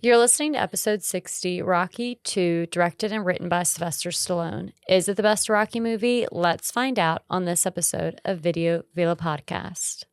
You're listening to episode 60, Rocky 2, directed and written by Sylvester Stallone. Is it the best Rocky movie? Let's find out on this episode of Video Villa Podcast.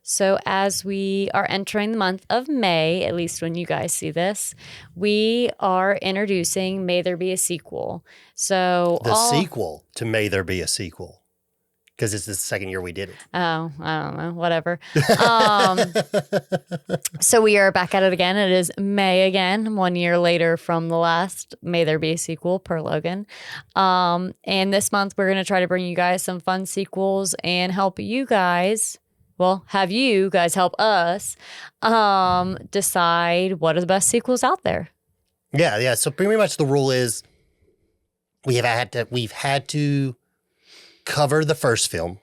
So as we are entering the month of May, at least when you guys see this, we are introducing May There Be a Sequel. So the sequel to May There Be a Sequel, because it's the second year we did it. Oh, I don't know, whatever. So we are back at it again. It is May again, 1 year later from the last May There Be a Sequel per Logan. And this month we're going to try to bring you guys some fun sequels and help you guys... Well, have you guys help us decide what are the best sequels out there. Yeah. So pretty much the rule is we've had to cover the first film,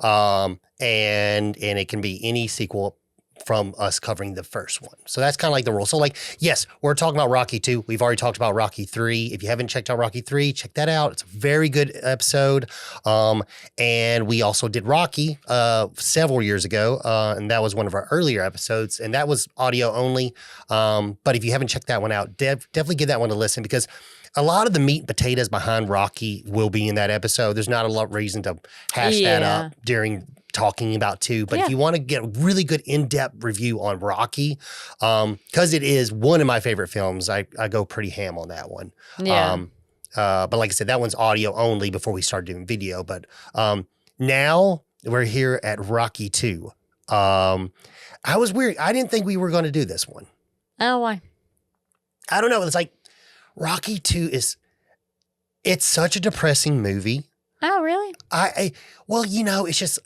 and it can be any sequel from us covering the first one. So that's kind of like the rule. So yes, we're talking about Rocky 2. We've already talked about Rocky 3. If you haven't checked out Rocky 3, check that out. It's a very good episode. And we also did Rocky several years ago, and that was one of our earlier episodes, and that was audio only. But if you haven't checked that one out, definitely give that one a listen, because a lot of the meat and potatoes behind Rocky will be in that episode. There's not a lot of reason to hash that up during talking about 2, but if you want to get a really good in-depth review on Rocky, because it is one of my favorite films, I go pretty ham on that one. But like I said, that one's audio only before we start doing video. But now we're here at Rocky 2. I was weird. I didn't think we were going to do this one. Oh, why? I don't know. It's like Rocky 2 it's such a depressing movie. Oh, really? It's just,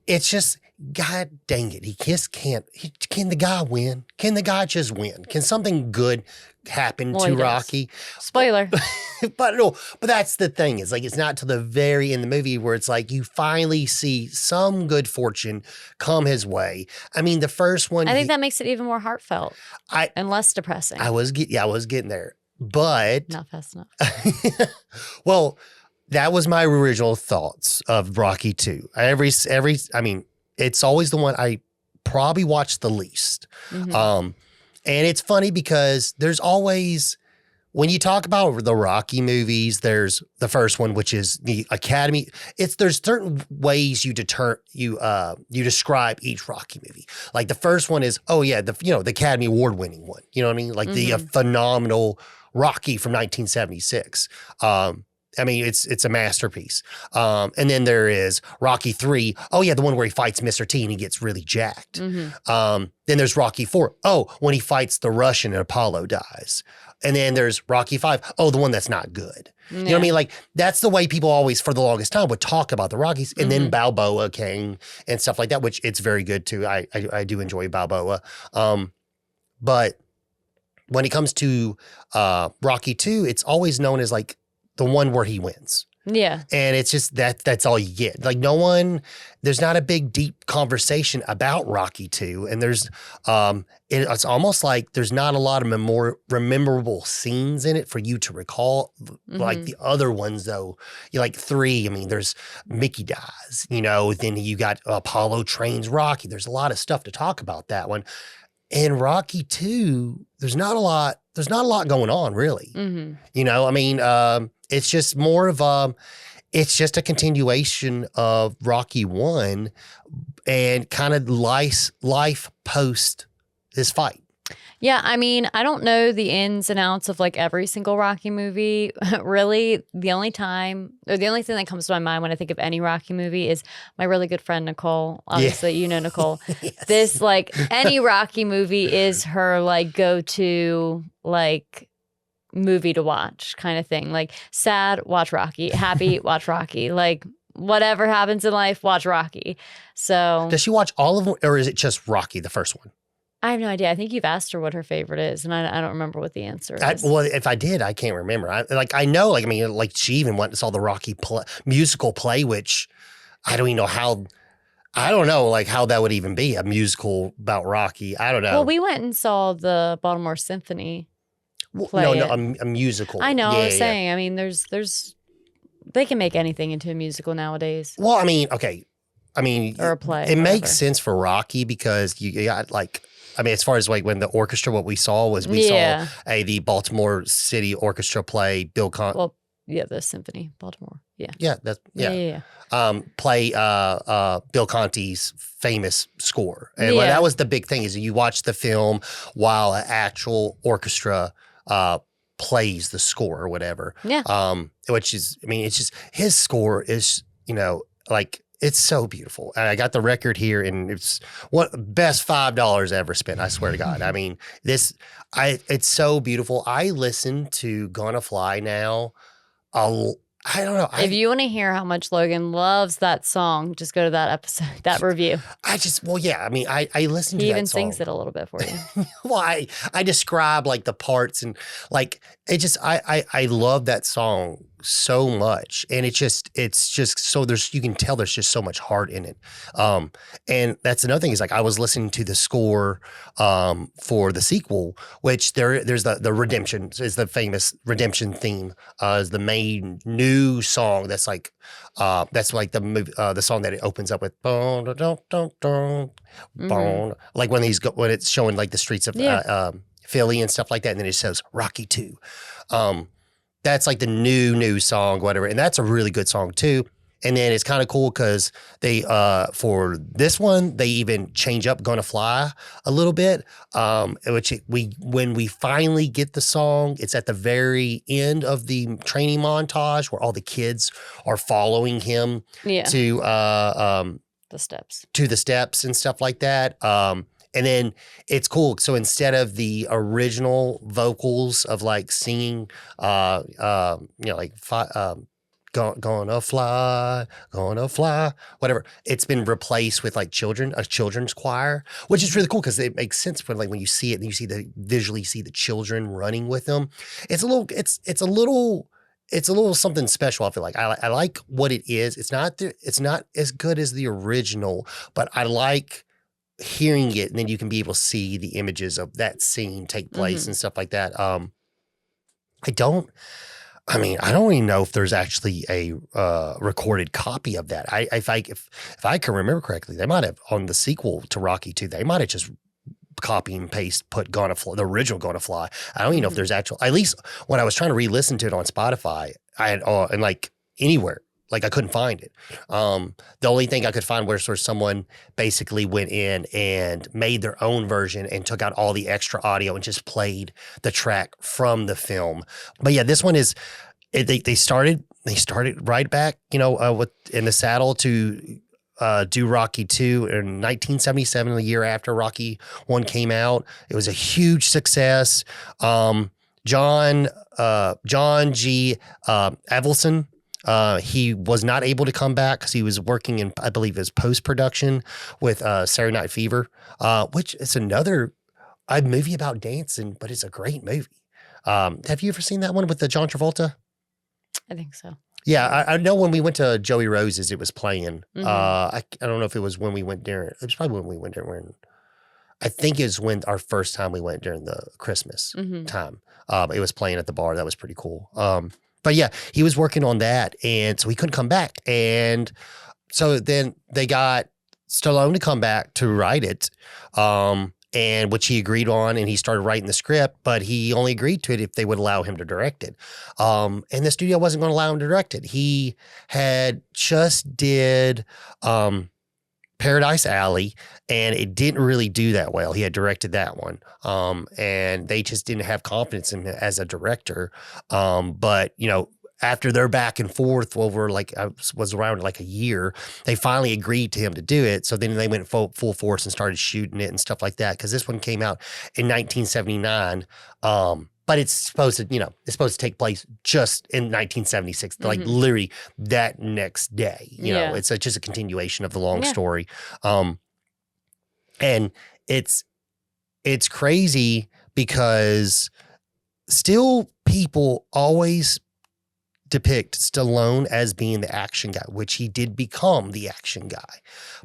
it's just, God dang it. He just can't, can the guy win? Can the guy just win? Can something good happen to Rocky? Spoiler. but that's the thing. It's like, it's not till the very end of the movie where it's like, you finally see some good fortune come his way. I mean, the first one. I think that makes it even more heartfelt and less depressing. I was getting there, but. Not fast enough. Well, that was my original thoughts of Rocky 2. It's always the one I probably watched the least. Mm-hmm. And it's funny because there's always, when you talk about the Rocky movies, there's the first one, which is the Academy. There's certain ways you describe each Rocky movie. Like the first one is, the Academy Award winning one. You know what I mean? Like the phenomenal Rocky from 1976. It's a masterpiece. And then there is Rocky 3. Oh, yeah, the one where he fights Mr. T and he gets really jacked. Mm-hmm. Then there's Rocky 4. Oh, when he fights the Russian and Apollo dies. And then there's Rocky 5. Oh, the one that's not good. Yeah. You know what I mean? Like, that's the way people always, for the longest time, would talk about the Rockies. And then Balboa came and stuff like that, which it's very good, too. I do enjoy Balboa. But when it comes to Rocky 2, it's always known as, like, the one where he wins. Yeah. And it's just that's all you get. Like there's not a big deep conversation about Rocky 2. And there's, it's almost like there's not a lot of memorable scenes in it for you to recall. Like the other ones though, like 3, there's Mickey dies, then you got Apollo trains Rocky. There's a lot of stuff to talk about that one. In Rocky 2, there's not a lot going on really. Mm-hmm. It's just more of it's just a continuation of Rocky 1 and kind of life post this fight. Yeah, I don't know the ins and outs of like every single Rocky movie. Really, the only thing that comes to my mind when I think of any Rocky movie is my really good friend Nicole. Obviously, you know Nicole. Yes. This any Rocky movie is her go-to movie to watch kind of thing. Like sad, watch Rocky. Happy, watch Rocky. Like whatever happens in life, watch Rocky. So does she watch all of them, or is it just Rocky, the first one? I have no idea. I think you've asked her what her favorite is, and I don't remember what the answer is. Well, if I did, I can't remember. I know, like, I mean, like, she even went and saw the Rocky musical play, which I don't even know how. I don't know, like, how that would even be a musical about Rocky. I don't know. Well, we went and saw the Baltimore Symphony play. No, it. a musical. I know. Yeah, I was saying. I mean, there's they can make anything into a musical nowadays. Well, I mean, okay. I mean, or a play. It makes sense for Rocky because you got, like, I mean, as far as, like, when the orchestra, what we saw was saw the Baltimore City Orchestra play Bill Well, yeah, the Symphony, Baltimore. Yeah. Yeah, that's Yeah. Play Bill Conti's famous score. And well, that was the big thing, is you watch the film while an actual orchestra plays the score or whatever. Yeah. Which is, I mean, it's just, his score is, you know, like, it's so beautiful. And I got the record here, and it's what best $5 ever spent. I swear to God. I mean, it's so beautiful. I listen to Gonna Fly now. I don't know. If you want to hear how much Logan loves that song, just go to that episode, that review. Well, yeah. I mean, I listen to that song. He even sings it a little bit for you. Well, I describe, like, the parts, and, like, it just, I love that song so much. And it's just so you can tell there's just so much heart in it. And that's another thing, is, like, I was listening to the score for the sequel, which there's the Redemption is the famous Redemption theme, is the main new song that's like the movie, the song that it opens up with, bone, like when it's showing, like, the streets of Philly and stuff like that, and then it says Rocky 2. That's like the new song, whatever. And that's a really good song too. And then it's kind of cool because they, for this one, they even change up Gonna Fly a little bit. When we finally get the song, it's at the very end of the training montage where all the kids are following him to the steps and stuff like that. And then it's cool. So instead of the original vocals of, like, singing, like, gonna fly, whatever, it's been replaced with, like, a children's choir, which is really cool because it makes sense when, like, when you see it and you visually see the children running with them. It's a little something special. I feel like I like what it is. It's not as good as the original, but I like hearing it, and then you can be able to see the images of that scene take place and stuff like that. I don't even know if there's actually a recorded copy of that. If I can remember correctly, they might have, on the sequel to Rocky 2, they might have just copy and paste, put the original Gonna Fly. I don't even know if there's actual, at least when I was trying to re-listen to it on Spotify, I had, and, like, anywhere, like, I couldn't find it. The only thing I could find was where someone basically went in and made their own version and took out all the extra audio and just played the track from the film. But yeah, this one is, they started right back, in the saddle to do Rocky 2 in 1977, the year after Rocky 1 came out. It was a huge success. John G. Avildsen, he was not able to come back because he was working in, I believe, his post-production with Saturday Night Fever, which is another movie about dancing, but it's a great movie. Have you ever seen that one with the John Travolta? I think so. Yeah, I know when we went to Joey Rose's, it was playing. I don't know if it was when we went there. It was probably when we went there. I think it was when our first time we went during the Christmas time. It was playing at the bar. That was pretty cool. But yeah, he was working on that, and so he couldn't come back. And so then they got Stallone to come back to write it, and which he agreed on, and he started writing the script, but he only agreed to it if they would allow him to direct it. And the studio wasn't going to allow him to direct it. He had just did Paradise Alley, and it didn't really do that well. He had directed that one, and they just didn't have confidence in him as a director. But, after their back and forth over, like, I was around like a year, they finally agreed to him to do it. So then they went full force and started shooting it and stuff like that. Because this one came out in 1979. But it's supposed to take place just in 1976, like literally that next day. It's just a continuation of the long story. And it's it's crazy because still people always depict Stallone as being the action guy, which he did become the action guy.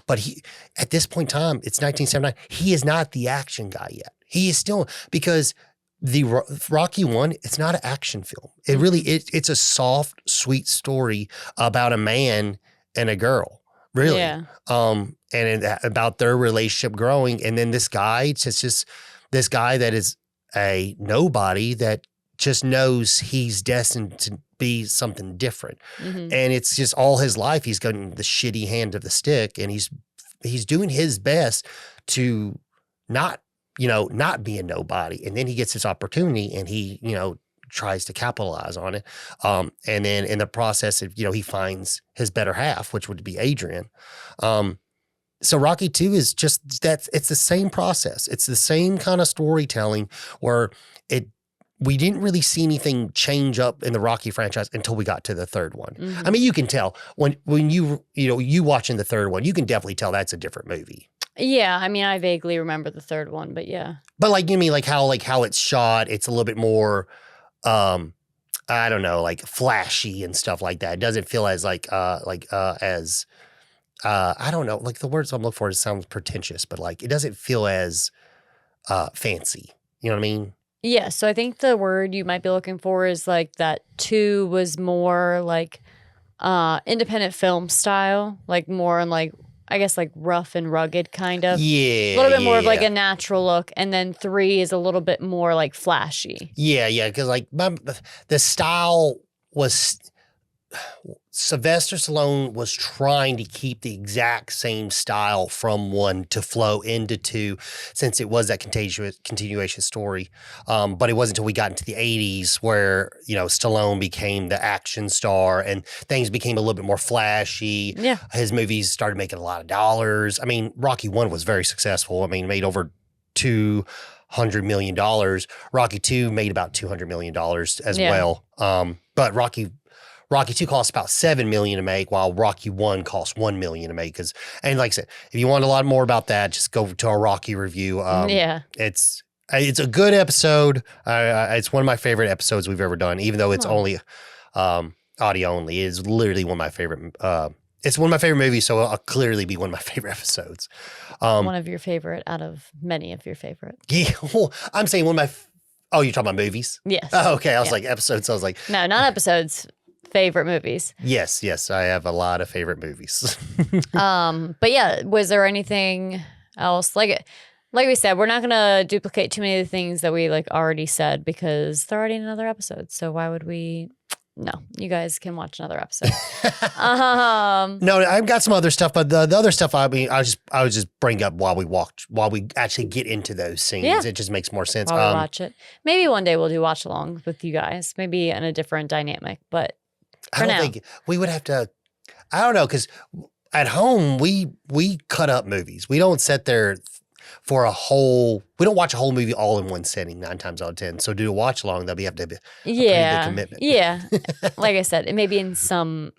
But he, at this point in time, it's 1979. He is not the action guy yet. He is still, because the Rocky 1, it's not an action film. It really, it's a soft, sweet story about a man and a girl, really. Yeah. About their relationship growing. And then this guy, it's just this guy that is a nobody that just knows he's destined to be something different. Mm-hmm. And it's just all his life, he's gotten the shitty hand of the stick, and he's doing his best to not be a nobody. And then he gets this opportunity, and he, tries to capitalize on it. And then in the process of, he finds his better half, which would be Adrian. So Rocky 2 is just that. It's the same process. It's the same kind of storytelling where we didn't really see anything change up in the Rocky franchise until we got to the third one. Mm-hmm. I mean, you can tell when you watching the third one, you can definitely tell that's a different movie. Yeah, I mean, I vaguely remember the third one, but yeah. But you mean how it's shot, it's a little bit more, I don't know, like flashy and stuff like that. It doesn't feel as I don't know, like the words I'm looking for, it sounds pretentious, but it doesn't feel as fancy. You know what I mean? Yeah, so I think the word you might be looking for is that 2 was more independent film style, more in I guess rough and rugged kind of. Yeah. A little bit more of a natural look. And then 3 is a little bit more flashy. Yeah, yeah. Because the style was, Sylvester Stallone was trying to keep the exact same style from 1 to flow into 2, since it was that continuation story. But it wasn't until we got into the 80s where, Stallone became the action star and things became a little bit more flashy. Yeah. His movies started making a lot of dollars. I mean, Rocky 1 was very successful. I mean, made over $200 million. Rocky 2 made about $200 million as well. But Rocky 2 costs about $7 million to make, while Rocky 1 costs $1 million to make. And like I said, if you want a lot more about that, just go to our Rocky review. It's a good episode. It's one of my favorite episodes we've ever done, even though it's only audio only. It is literally one of my favorite. It's one of my favorite movies, so it'll clearly be one of my favorite episodes. One of your favorite out of many of your favorite. Yeah, well, I'm saying one of my. Oh, you're talking about movies? Yes. Oh, okay. I was like episodes. I was like, no, not episodes. Favorite movies. Yes, I have a lot of favorite movies. But yeah, was there anything else? Like we said, we're not gonna duplicate too many of the things that we already said because they're already in another episode. So why would we? No, you guys can watch another episode. No, I've got some other stuff, but the other stuff, I mean, I would just bring up while we actually get into those scenes. Yeah. It just makes more sense. While we watch it. Maybe one day we'll do watch along with you guys. Maybe in a different dynamic, but. I don't think we would have to. I don't know, because at home we cut up movies. We don't sit there for we don't watch a whole movie all in one sitting 9 times out of 10. So to do a watch along, that'll have to be a pretty big commitment. Yeah, like I said, it may be in some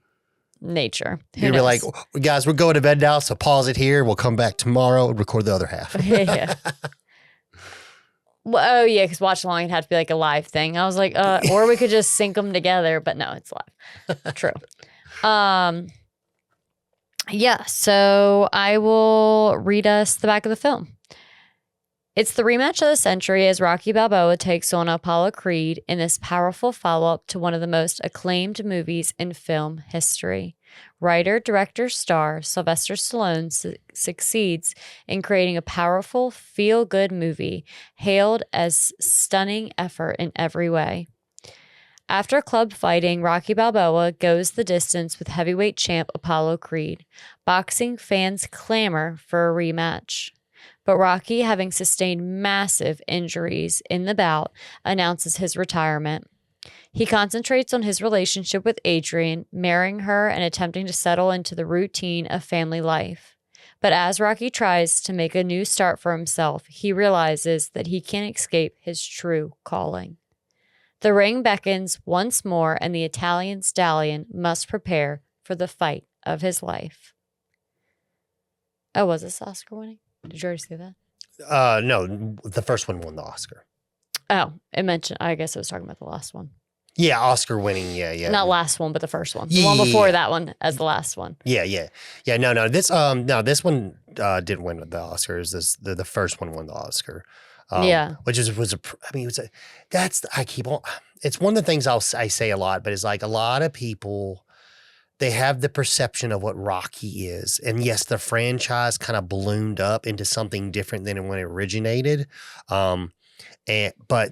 nature. You'd be like, guys, we're going to bed now, so pause it here. We'll come back tomorrow and record the other half. Yeah. Well, oh yeah, because watch along it'd have to be a live thing. I was like, or we could just sync them together, but no, it's live. True. Yeah, so I will read us the back of the film. It's the rematch of the century as Rocky Balboa takes on Apollo Creed in this powerful follow-up to one of the most acclaimed movies in film history. Writer, director, star Sylvester Stallone succeeds in creating a powerful, feel-good movie hailed as stunning effort in every way. After club fighting, Rocky Balboa goes the distance with heavyweight champ Apollo Creed. Boxing fans clamor for a rematch. But Rocky, having sustained massive injuries in the bout, announces his retirement. He concentrates on his relationship with Adrian, marrying her and attempting to settle into the routine of family life. But as Rocky tries to make a new start for himself, he realizes that he can't escape his true calling. The ring beckons once more, and the Italian stallion must prepare for the fight of his life. Oh, was this Oscar winning? Did you already say that? No, the first one won the Oscar. Oh, it mentioned. I guess I was talking about the last one. Yeah, Oscar winning. Yeah. Not last one, but the first one. Yeah, The one before yeah. that one as the last one. Yeah. No. This one didn't win the Oscar. It was the first one won the Oscar. Yeah. Which was I mean, I keep on. It's one of the things I say a lot, but it's like a lot of people, they have the perception of what Rocky is. And yes, the franchise kind of ballooned up into something different than when it originated. But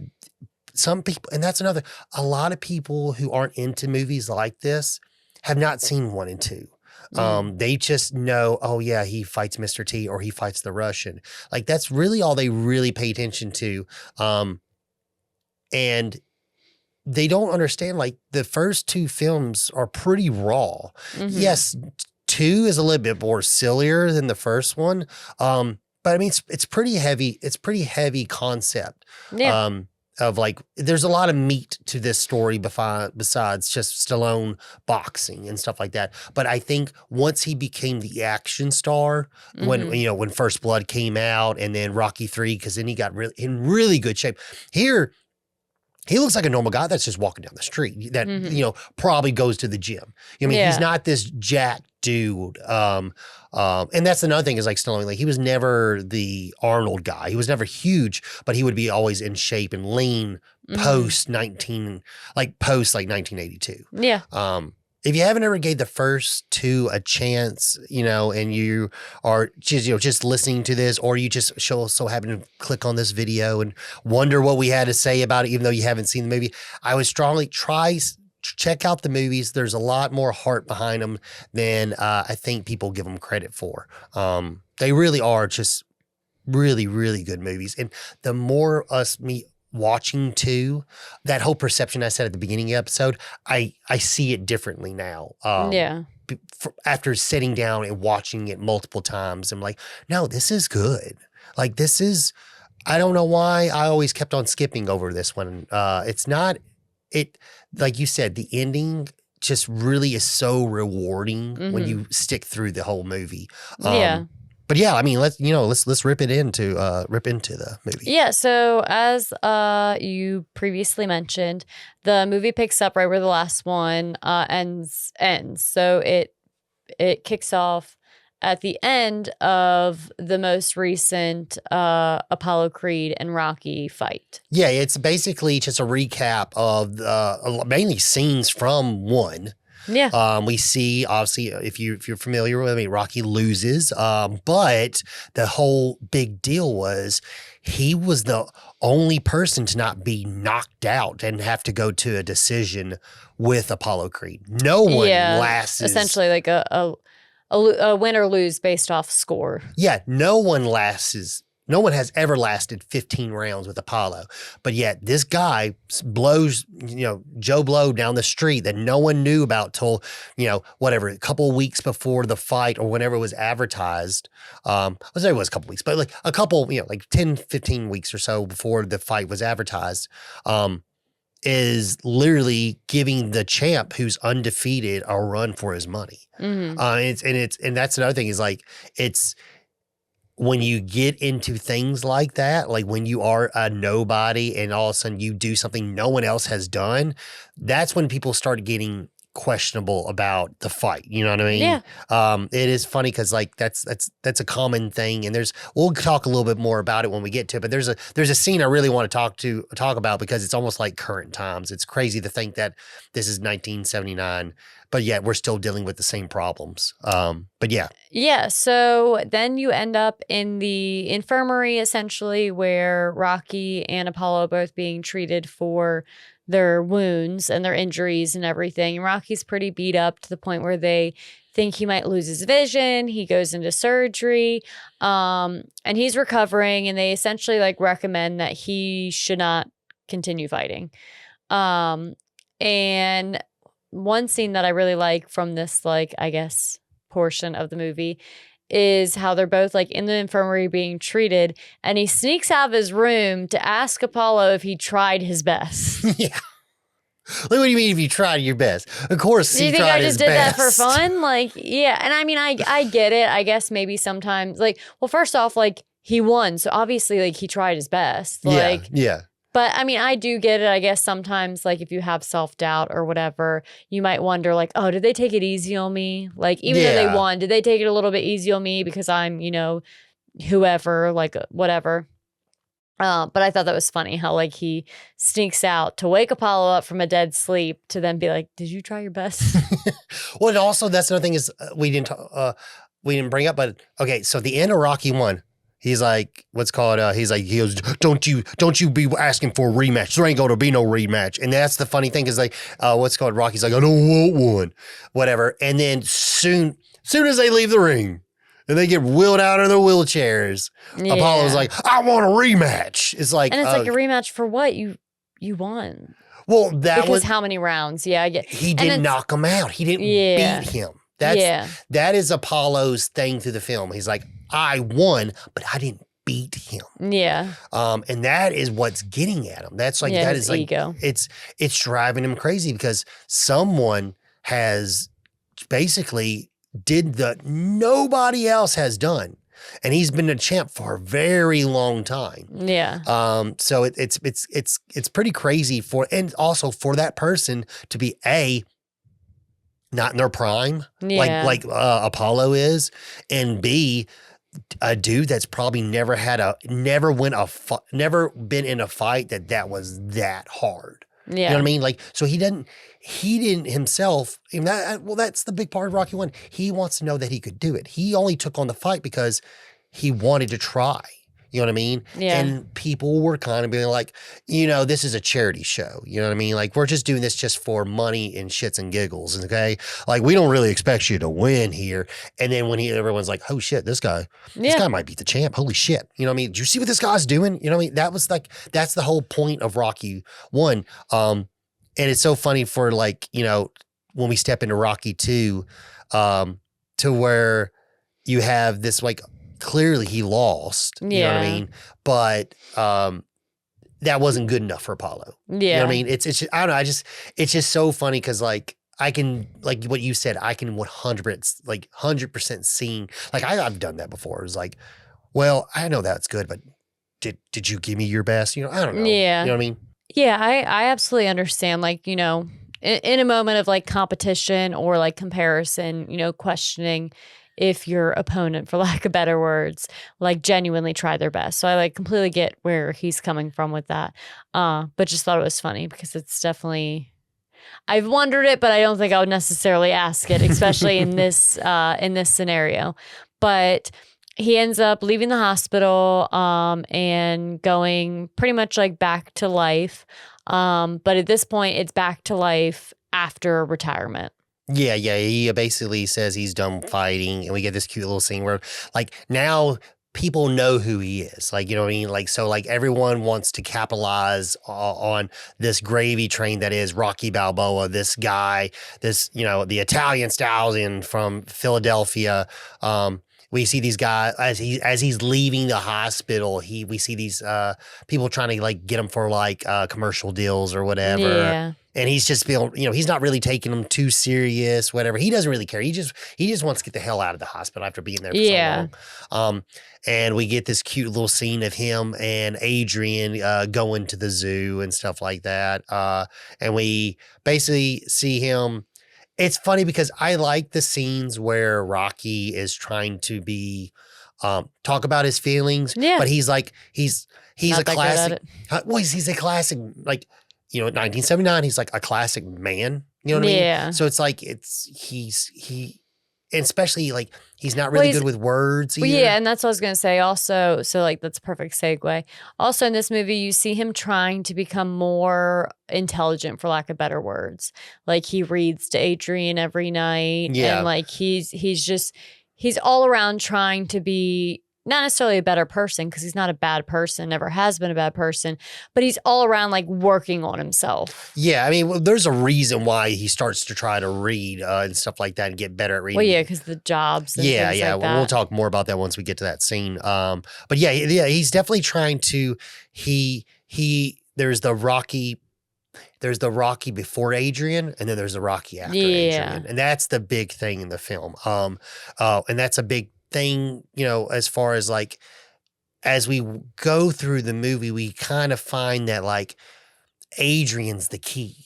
some people, and that's another, a lot of people who aren't into movies like this have not seen 1 and 2. They just know, oh yeah, he fights Mr. T or he fights the Russian. Like that's really all they really pay attention to. And they don't understand, like the first 2 films are pretty raw. Yes, 2 is a little bit more sillier than the first one. But I mean, it's pretty heavy. It's pretty heavy concept. Yeah. Of like, there's a lot of meat to this story besides just Stallone boxing and stuff like that. But I think once he became the action star, when First Blood came out, and then Rocky 3, because then he got in really good shape. Here, he looks like a normal guy that's just walking down the street that, probably goes to the gym. I mean, he's not this jacked dude. And that's another thing is like Stallone, like he was never the Arnold guy. He was never huge, but he would be always in shape and lean post 1982. Yeah. If you haven't ever gave the first 2 a chance, and you are just listening to this, or you just so happen to click on this video and wonder what we had to say about it, even though you haven't seen the movie, I would strongly check out the movies. There's a lot more heart behind them than I think people give them credit for. They really are just really, really good movies. And the more me watching 2, that whole perception I said at the beginning of the episode, I see it differently now. After sitting down and watching it multiple times, I'm like, no, this is good. Like I don't know why I always kept on skipping over this one. It's not, like you said, the ending just really is so rewarding when you stick through the whole movie. But yeah, I mean, let's rip into the movie. Yeah. So as you previously mentioned, the movie picks up right where the last one ends. So it kicks off at the end of the most recent Apollo Creed and Rocky fight. Yeah, it's basically just a recap of mainly scenes from 1. Yeah. We see, obviously, if you're familiar with it, Rocky loses. But the whole big deal was he was the only person to not be knocked out and have to go to a decision with Apollo Creed. No one lasts. Essentially like a win or lose based off score. Yeah, no one lasts. No one has ever lasted 15 rounds with Apollo. But yet this guy blows, Joe Blow down the street that no one knew about till, a couple of weeks before the fight or whenever it was advertised. Let's say it was a couple weeks, but like a couple, like 10, 15 weeks or so before the fight was advertised, is literally giving the champ who's undefeated a run for his money. And that's another thing is like, when you get into things like that, like when you are a nobody and all of a sudden you do something no one else has done, that's when people start getting questionable about the fight. You know what I mean? Yeah. It is funny because like that's a common thing, and we'll talk a little bit more about it when we get to it. But there's a scene I really want to talk about because it's almost like current times. It's crazy to think that this is 1979. But yet we're still dealing with the same problems. But yeah. Yeah. So then you end up in the infirmary, essentially, where Rocky and Apollo are both being treated for their wounds and their injuries and everything. And Rocky's pretty beat up to the point where they think he might lose his vision. He goes into surgery and he's recovering. And they essentially like recommend that he should not continue fighting. And one scene that I really like from this, like, I guess, portion of the movie is how they're both like in the infirmary being treated, and he sneaks out of his room to ask Apollo if he tried his best. Yeah. Like, what do you mean if you tried your best? Of course, do you think I just did that for fun? Like, yeah. And I mean, I get it. I guess maybe sometimes, like, well, first off, like, he won. So obviously, like, he tried his best. Yeah, Like, yeah. but I mean, I do get it. I guess sometimes, like, if you have self-doubt or whatever, you might wonder, like, oh, did they take it easy on me? Like, even though they Yeah. won, did they take it a little bit easy on me because I'm, whoever, like, whatever. But I thought that was funny how, like, he sneaks out to wake Apollo up from a dead sleep to then be like, did you try your best? Well, and also that's another thing is we didn't bring up, but okay, so at the end of Rocky 1, he's like, he goes, don't you be asking for a rematch. There ain't going to be no rematch. And that's the funny thing is like, Rocky's like, I don't want one, whatever. And then soon as they leave the ring and they get wheeled out of their wheelchairs, Yeah. Apollo's like, I want a rematch. It's like, And it's like a rematch for what? You won. well, Because how many rounds? Yeah, I get. He didn't knock him out. He didn't beat him. That is Apollo's thing through the film. He's like, I won, but I didn't beat him. Yeah. And that is what's getting at him. That's like that his is like ego. It's driving him crazy because someone has basically did that nobody else has done. And he's been a champ for a very long time. Yeah. So it's pretty crazy and also for that person to be not in their prime, like Apollo is, and B, a dude that's probably never been in a fight that was that hard. Yeah. You know what I mean? Like, so he didn't himself, and that's the big part of Rocky 1. He wants to know that he could do it. He only took on the fight because he wanted to try. You know what I mean? Yeah. And people were kind of being like, this is a charity show. You know what I mean? Like, we're just doing this just for money and shits and giggles. Okay. Like, we don't really expect you to win here. And then when everyone's like, oh shit, this guy might be the champ. Holy shit. You know what I mean? Did you see what this guy's doing? You know what I mean? That's the whole point of Rocky 1. And it's so funny for like, when we step into Rocky 2, to where you have this like, clearly he lost, you know what I mean? But that wasn't good enough for Apollo. Yeah. You know what I mean? It's just, I don't know, it's just so funny because like I can, like what you said, I can 100% see, like I've done that before. It was like, well, I know that's good, but did you give me your best? I don't know. Yeah. You know what I mean? Yeah, I absolutely understand. Like, in a moment of like competition or like comparison, questioning if your opponent, for lack of better words, like genuinely try their best. So I like completely get where he's coming from with that. But just thought it was funny because it's definitely, I've wondered it, but I don't think I would necessarily ask it, especially in this scenario. But he ends up leaving the hospital and going pretty much like back to life. But at this point, it's back to life after retirement. Yeah. He basically says he's done fighting, and we get this cute little scene where, like, now people know who he is. Like, you know what I mean? Like, so, like, everyone wants to capitalize on this gravy train that is Rocky Balboa, this guy, the Italian stallion from Philadelphia. We see these guys as he's leaving the hospital. We see these people trying to like get him for like commercial deals or whatever. Yeah. And he's just feeling, he's not really taking them too serious, whatever. He doesn't really care. He just wants to get the hell out of the hospital after being there for so long. And we get this cute little scene of him and Adrian going to the zoo and stuff like that. And we basically see him. It's funny because I like the scenes where Rocky is trying to be talk about his feelings, but he's like he's a classic. He's a classic, like, 1979. He's like a classic man. You know what I mean? Yeah. So it's like and especially like he's not really good with words either. Well, yeah, and that's what I was gonna say. Also, so like that's a perfect segue. Also, in this movie, you see him trying to become more intelligent, for lack of better words. Like he reads to Adrian every night, and like he's all around trying to be not necessarily a better person because he's not a bad person, never has been a bad person, but he's all around like working on himself. Yeah, I mean, there's a reason why he starts to try to read and stuff like that and get better at reading. Well, yeah, because the jobs. And things like that. We'll talk more about that once we get to that scene. But yeah, he's definitely trying to. There's the Rocky before Adrian, and then there's the Rocky after Adrian, and that's the big thing in the film. And that's a big thing, as far as like as we go through the movie, we kind of find that like Adrian's the key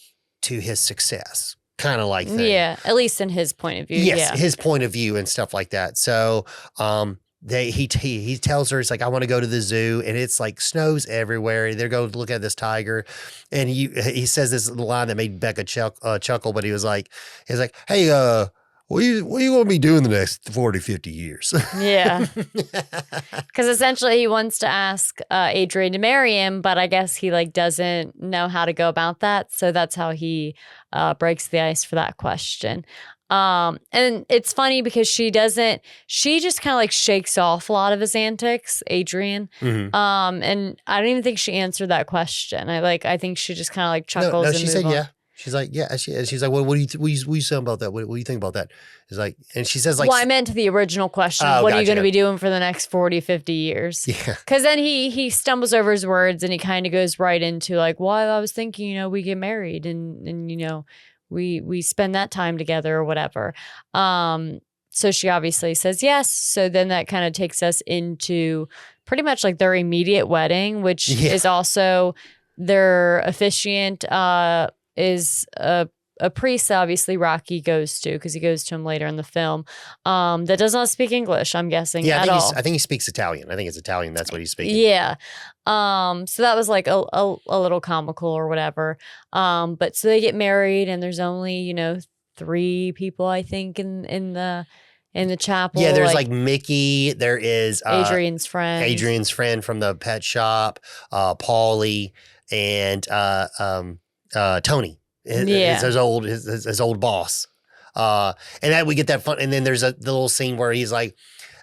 to his success, kind of like thing. Yeah, at least in his point of view. Yes, Yeah. his point of view and stuff like that. So, he tells her, it's like, I want to go to the zoo, and it's like snows everywhere. They're going to look at this tiger, and he says this line that made Becca chuckle, but he's like, hey, what are you going to be doing the next 40, 50 years? Yeah. Because essentially he wants to ask Adrian to marry him, but I guess he like doesn't know how to go about that. So that's how he breaks the ice for that question. And it's funny because she just kind of like shakes off a lot of his antics, Adrian. Mhm. And I don't even think she answered that question. I think she just kind of like chuckles. No, and she move said, on. yeah. She's like, yeah. She's like, what do you say about that? What do you think about that? It's like, and she says like, well, I meant to the original question. Oh, What are you gotcha. going to be doing for the next 40, 50 years? yeah, Because then he stumbles over his words and he kind of goes right into like, well, I was thinking, we get married and we spend that time together or whatever. So she obviously says yes. So then that kind of takes us into pretty much like their immediate wedding, which is also their officiant is a priest, obviously Rocky goes to, because he goes to him later in the film, that does not speak English, I'm guessing, yeah. at all. I think he speaks Italian. I think it's Italian. That's what he's speaking. Yeah. So that was like a little comical or whatever. But so they get married, and there's only 3 people, I think, in the chapel. Yeah, there's like Mickey. There is Adrian's friend from the pet shop, Paulie, and Tony. His old boss. And then we get that fun. And then there's the little scene where he's like,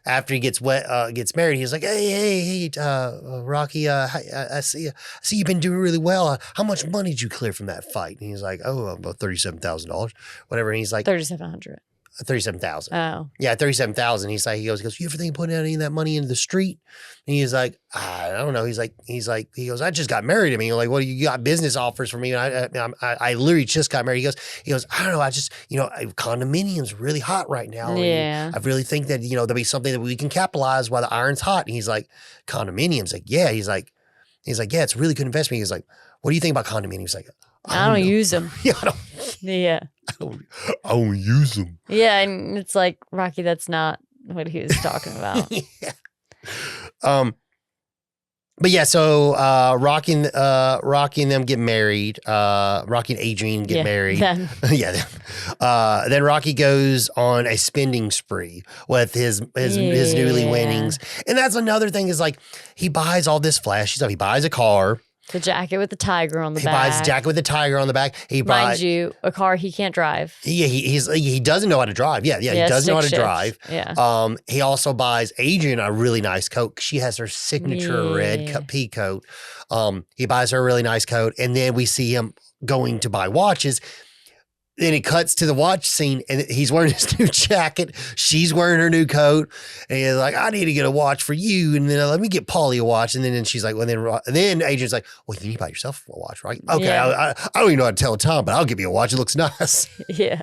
after he gets married, he's like, hey, Rocky, I see you've been doing really well. How much money did you clear from that fight? And he's like, oh, about $37,000, whatever. And he's like, 3,700. 37,000. Oh, yeah, 37,000. He goes, you ever think of putting any of that money into the street? And he's like, I don't know. He goes, I just got married. I mean, like, what, you got business offers for me? And I literally just got married. He goes, I don't know. I just, condominium's really hot right now. yeah. And I really think that, there'll be something that we can capitalize while the iron's hot. And he's like, condominiums? Like, yeah. He's like, yeah, it's a really good investment. He's like, what do you think about condominiums? He's like, I don't use them. yeah, Yeah. I don't use them. Yeah, and it's like, Rocky, that's not what he was talking about. yeah. But yeah, so Rocky and them get married. Rocky and Adrian get married. Then. Then Rocky goes on a spending spree with his newly winnings, and that's another thing is like he buys all this flashy stuff. He buys a car. The jacket with the tiger on the back. He buys a jacket with the tiger on the back. Mind you, a car he can't drive. Yeah, he doesn't know how to drive. Yeah, he doesn't know how to drive. Yeah. He also buys Adrian a really nice coat. She has her signature red pea coat. He buys her a really nice coat, and then we see him going to buy watches. Then it cuts to the watch scene, and he's wearing his new jacket. She's wearing her new coat, and he's like, "I need to get a watch for you." And then let me get Polly a watch. And then she's like, "Well, then Adrian's like, well, you need to buy yourself a watch, right? Okay, I don't even know how to tell time, but I'll give you a watch. It looks nice." Yeah.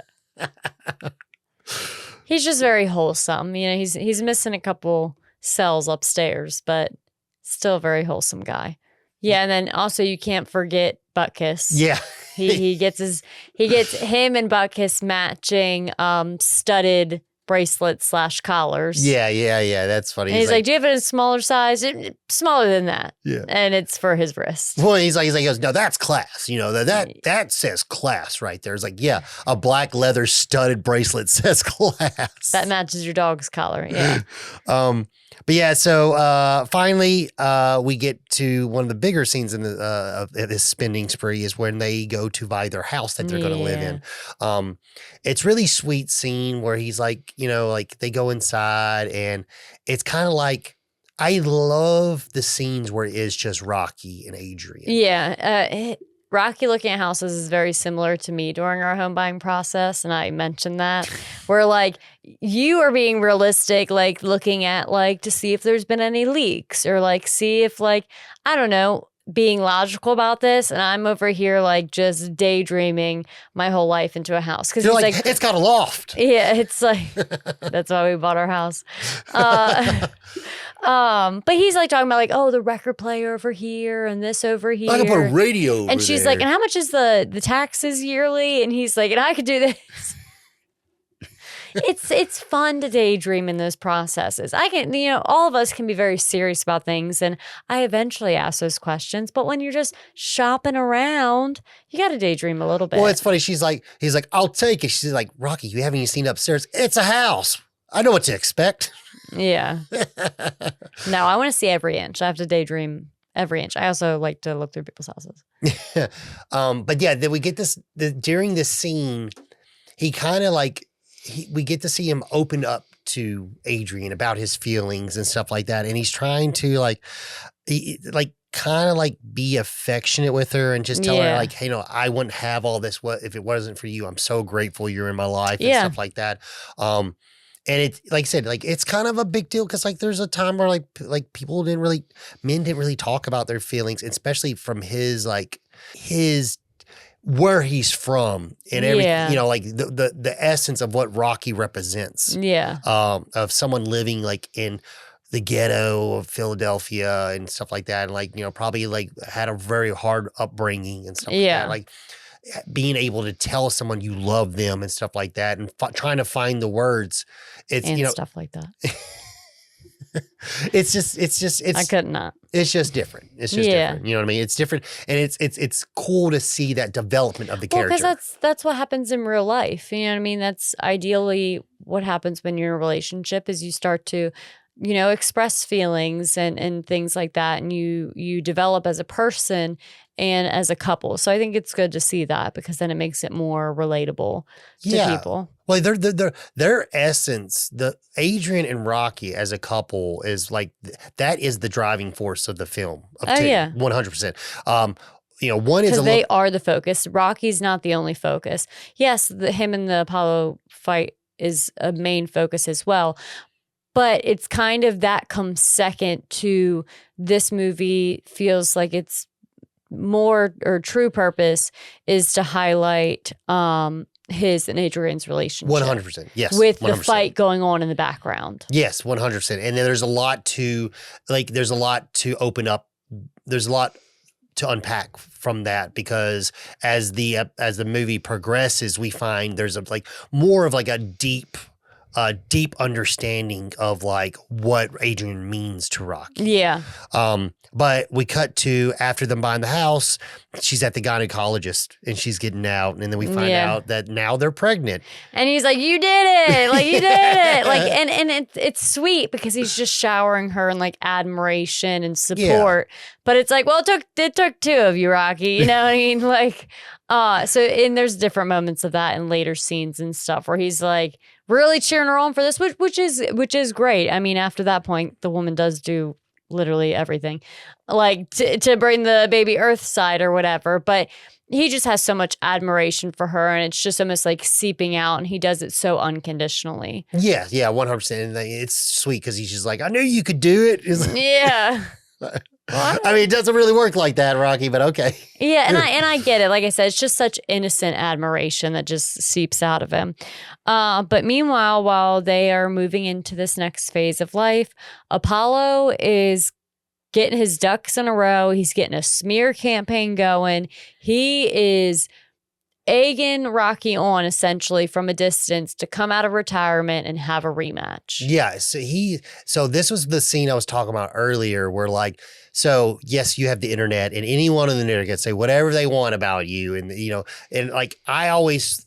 He's just very wholesome. He's missing a couple cells upstairs, but still a very wholesome guy. Yeah, and then also you can't forget Buttkiss. Yeah. He gets him and Buttkiss matching studded bracelets / collars. Yeah. That's funny. And he's like, do you have it in a smaller size? Smaller than that. Yeah. And it's for his wrist. Well, he goes, no, that's class. That says class right there. It's like, yeah, a black leather studded bracelet says class. That matches your dog's collar. Yeah. But yeah, so finally we get to one of the bigger scenes in of this spending spree is when they go to buy their house that they're going to live in. It's really sweet scene where he's like, like they go inside and it's kind of like, I love the scenes where it is just Rocky and Adrian. Yeah. Rocky looking at houses is very similar to me during our home buying process. And I mentioned that where like you are being realistic, like looking at like to see if there's been any leaks or like see if like, I don't know, being logical about this, and I'm over here like just daydreaming my whole life into a house because You're he's like, it's got a loft. yeah, it's like that's why we bought our house. But he's like talking about like, oh, the record player over here and this over here. I can put a radio over and she's there. like, and how much is the taxes yearly? And he's like, and I could do this. It's fun to daydream in those processes. I can, all of us can be very serious about things, and I eventually ask those questions. But when you're just shopping around, you got to daydream a little bit. Well, it's funny. He's like, I'll take it. She's like, Rocky, you haven't even seen upstairs. It's a house. I know what to expect. Yeah. No, I want to see every inch. I have to daydream every inch. I also like to look through people's houses. But yeah, then we get during this scene, he kind of like, we get to see him open up to Adrian about his feelings and stuff like that. And he's trying to kind of be affectionate with her and just tell her like, hey, I wouldn't have all this if it wasn't for you. I'm so grateful you're in my life and stuff like that. And it's like I said, like it's kind of a big deal because like there's a time where like men didn't really talk about their feelings, especially from his where he's from and everything, like the essence of what Rocky represents. Yeah. Of someone living like in the ghetto of Philadelphia and stuff like that. And probably like had a very hard upbringing and stuff like that. Like being able to tell someone you love them and stuff like that and trying to find the words. It's, stuff like that. It's I could not. It's just different. It's just different. You know what I mean? It's different, and it's cool to see that development of the character. Because that's what happens in real life. You know what I mean? That's ideally what happens when you're in a relationship is you start to, express feelings and things like that, and you develop as a person and as a couple. So I think it's good to see that because then it makes it more relatable to people. Well, their essence, the Adrian and Rocky as a couple is like that is the driving force of the film. 100%. One is because they are the focus. Rocky's not the only focus. Yes, him and the Apollo fight is a main focus as well. But it's kind of that comes second to this movie feels like it's more or true purpose is to highlight his and Adrian's relationship. 100%. Yes. With 100%. the fight going on in the background. Yes, 100%. And then there's a lot to open up. There's a lot to unpack from that because as the movie progresses, we find there's more of a deep understanding of like what Adrian means to Rocky. Yeah. But we cut to after them buying the house, she's at the gynecologist and she's getting out. And then we find out that now they're pregnant. And he's like, you did it. Like, you did it. Like, and it's sweet because he's just showering her in like admiration and support. Yeah. But it's like, well, it took two of you, Rocky. You know what I mean? Like, and there's different moments of that in later scenes and stuff where he's like really cheering her on for this, which is great. I mean, after that point, the woman does do literally everything, like to bring the baby Earth side or whatever. But he just has so much admiration for her, and it's just almost like seeping out, and he does it so unconditionally. Yeah, 100%. And it's sweet because he's just like, I knew you could do it. Yeah. I mean, it doesn't really work like that, Rocky, but okay. Yeah, and I get it. Like I said, it's just such innocent admiration that just seeps out of him. But meanwhile, while they are moving into this next phase of life, Apollo is getting his ducks in a row. He's getting a smear campaign going. He is egging Rocky on essentially from a distance to come out of retirement and have a rematch. Yeah. So this was the scene I was talking about earlier where so yes, you have the internet and anyone on the internet can say whatever they want about you. And, and like, I always,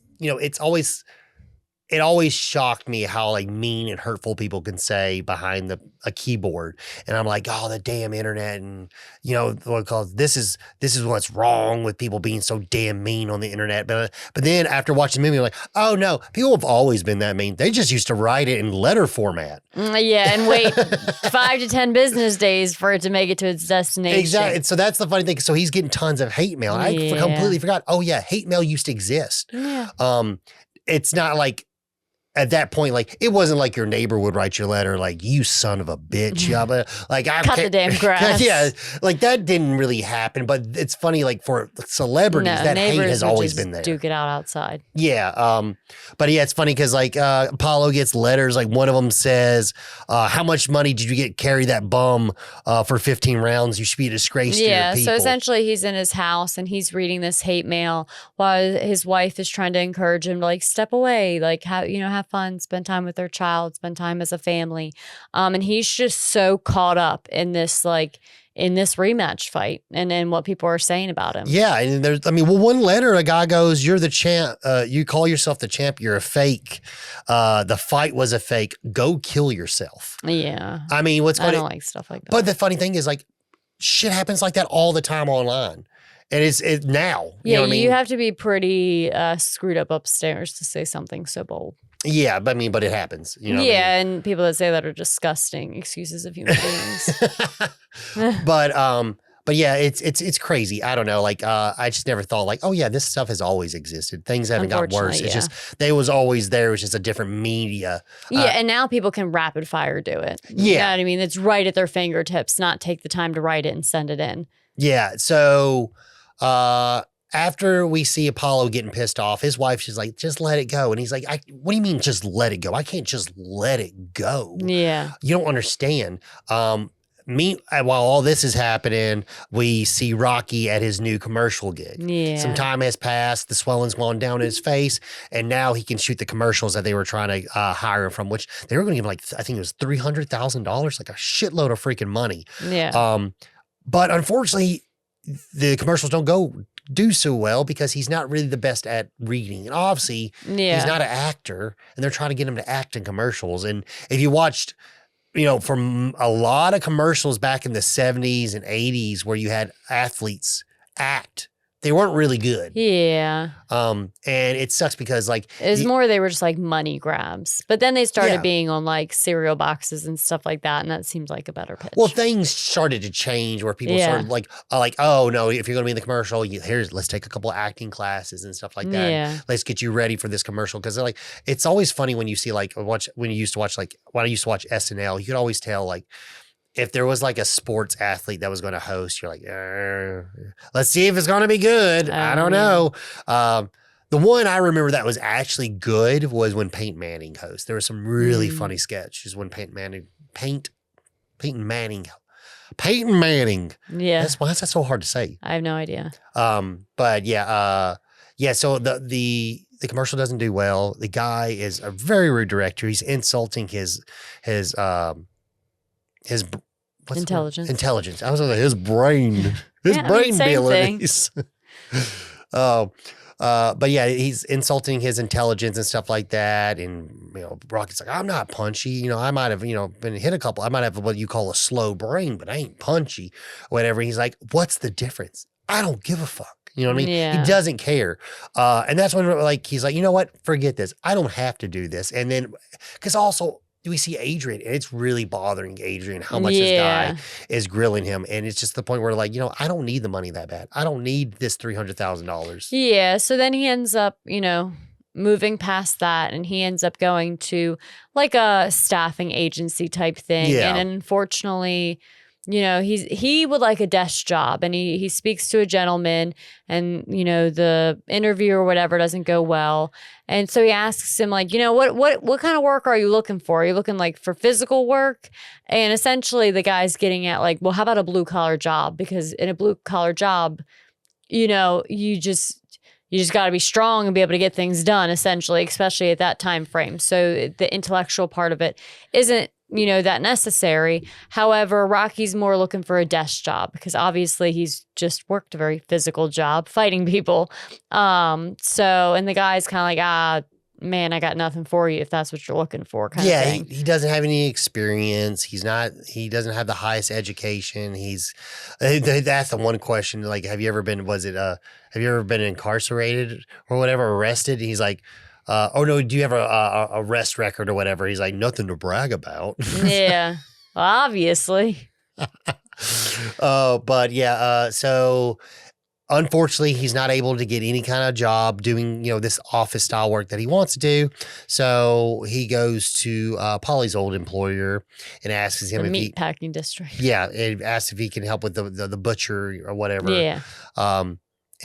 it always shocked me how mean and hurtful people can say behind a keyboard. And I'm like, oh, the damn internet. And, this is what's wrong with people being so damn mean on the internet. But then after watching the movie, I'm like, oh no, people have always been that mean. They just used to write it in letter format. Yeah. And wait 5 to 10 business days for it to make it to its destination. Exactly. And so that's the funny thing. So he's getting tons of hate mail. And I completely forgot. Oh yeah. Hate mail used to exist. Yeah. It's not like, at that point, like, it wasn't like your neighbor would write your letter, like, you son of a bitch. Like, I Cut the damn grass. Yeah, like, that didn't really happen. But it's funny, like, for celebrities, that hate has always been there. Duke it out outside. Yeah. But yeah, it's funny because, like, Apollo gets letters. Like, one of them says, how much money did you get carry that bum for 15 rounds? You should be a disgrace to your people. So essentially he's in his house and he's reading this hate mail while his wife is trying to encourage him to, like, step away, like, have fun, spend time with their child, spend time as a family. And he's just so caught up in this, like, in this rematch fight and what people are saying about him. Yeah. And one letter, a guy goes, you're the champ. You call yourself the champ. You're a fake. The fight was a fake. Go kill yourself. Yeah. I mean, I don't like stuff like that. But the funny thing is, like, shit happens like that all the time online. And it's now. Yeah, you know what I mean? have to be pretty screwed up upstairs to say something so bold. Yeah, but it happens. You know what I mean? And people that say that are disgusting excuses of human beings. But yeah, it's crazy. I don't know. Like, I just never thought, like, oh yeah, this stuff has always existed. Things haven't got worse. It's just they was always there. It was just a different media. And now people can rapid fire do it. You know what I mean? It's right at their fingertips. Not take the time to write it and send it in. Yeah. So after we see Apollo getting pissed off, his wife's just like, just let it go. And he's like, what do you mean just let it go? I can't just let it go. Yeah. You don't understand. While all this is happening, we see Rocky at his new commercial gig. Yeah. Some time has passed. The swelling's gone down in his face. And now he can shoot the commercials that they were trying to hire him from, which they were going to give him, like, I think it was $300,000, like a shitload of freaking money. Yeah. But unfortunately, the commercials don't do so well because he's not really the best at reading. And obviously, he's not an actor, and they're trying to get him to act in commercials. And if you watched, from a lot of commercials back in the 70s and 80s where you had athletes act, they weren't really good. Yeah. And it sucks because, like, it was more they were just like money grabs. But then they started being on, like, cereal boxes and stuff like that, and that seems like a better pitch. Well, things started to change where people started like, oh no, if you're going to be in the commercial, let's take a couple of acting classes and stuff like that. Yeah. Let's get you ready for this commercial, because like it's always funny when you see when I used to watch SNL, you could always tell, like, if there was, like, a sports athlete that was going to host, you're like, let's see if it's going to be good. I don't know. The one I remember that was actually good was when Peyton Manning hosted. There were some really funny sketches when Peyton Manning. Yeah. Why is that so hard to say? I have no idea. But yeah. So the commercial doesn't do well. The guy is a very rude director. He's insulting his intelligence. Intelligence. I was like, his brain. His brain abilities. But yeah, he's insulting his intelligence and stuff like that. And, Rocky's like, I'm not punchy. I might have, been hit a couple. I might have what you call a slow brain, but I ain't punchy. Whatever. He's like, what's the difference? I don't give a fuck. You know what I mean? Yeah. He doesn't care. And that's when, like, he's like, you know what? Forget this. I don't have to do this. And then, because also, we see Adrian, and it's really bothering Adrian how much this guy is grilling him. And it's just the point where, like, I don't need the money that bad. I don't need this $300,000. Yeah. So then he ends up, moving past that, and he ends up going to, like, a staffing agency type thing. Yeah. And unfortunately, he would like a desk job, and he speaks to a gentleman, and, the interview or whatever doesn't go well. And so he asks him, like, what kind of work are you looking for? Are you looking, like, for physical work? And essentially the guy's getting at, like, well, how about a blue collar job? Because in a blue collar job, you just got to be strong and be able to get things done, essentially, especially at that time frame. So the intellectual part of it isn't, that necessary. However, Rocky's more looking for a desk job because obviously he's just worked a very physical job fighting people. And the guy's kind of like, man, I got nothing for you if that's what you're looking for. Kind of thing. He doesn't have any experience. He doesn't have the highest education. That's the one question. Like, have you ever been incarcerated or whatever, arrested? He's like, oh no, do you have a arrest record or whatever? He's like, nothing to brag about. Yeah, well, obviously. But yeah, so unfortunately, he's not able to get any kind of job doing, this office style work that he wants to do. So he goes to Polly's old employer and asks him The if meat packing district. yeah, and asks if he can help with the butcher or whatever. Yeah.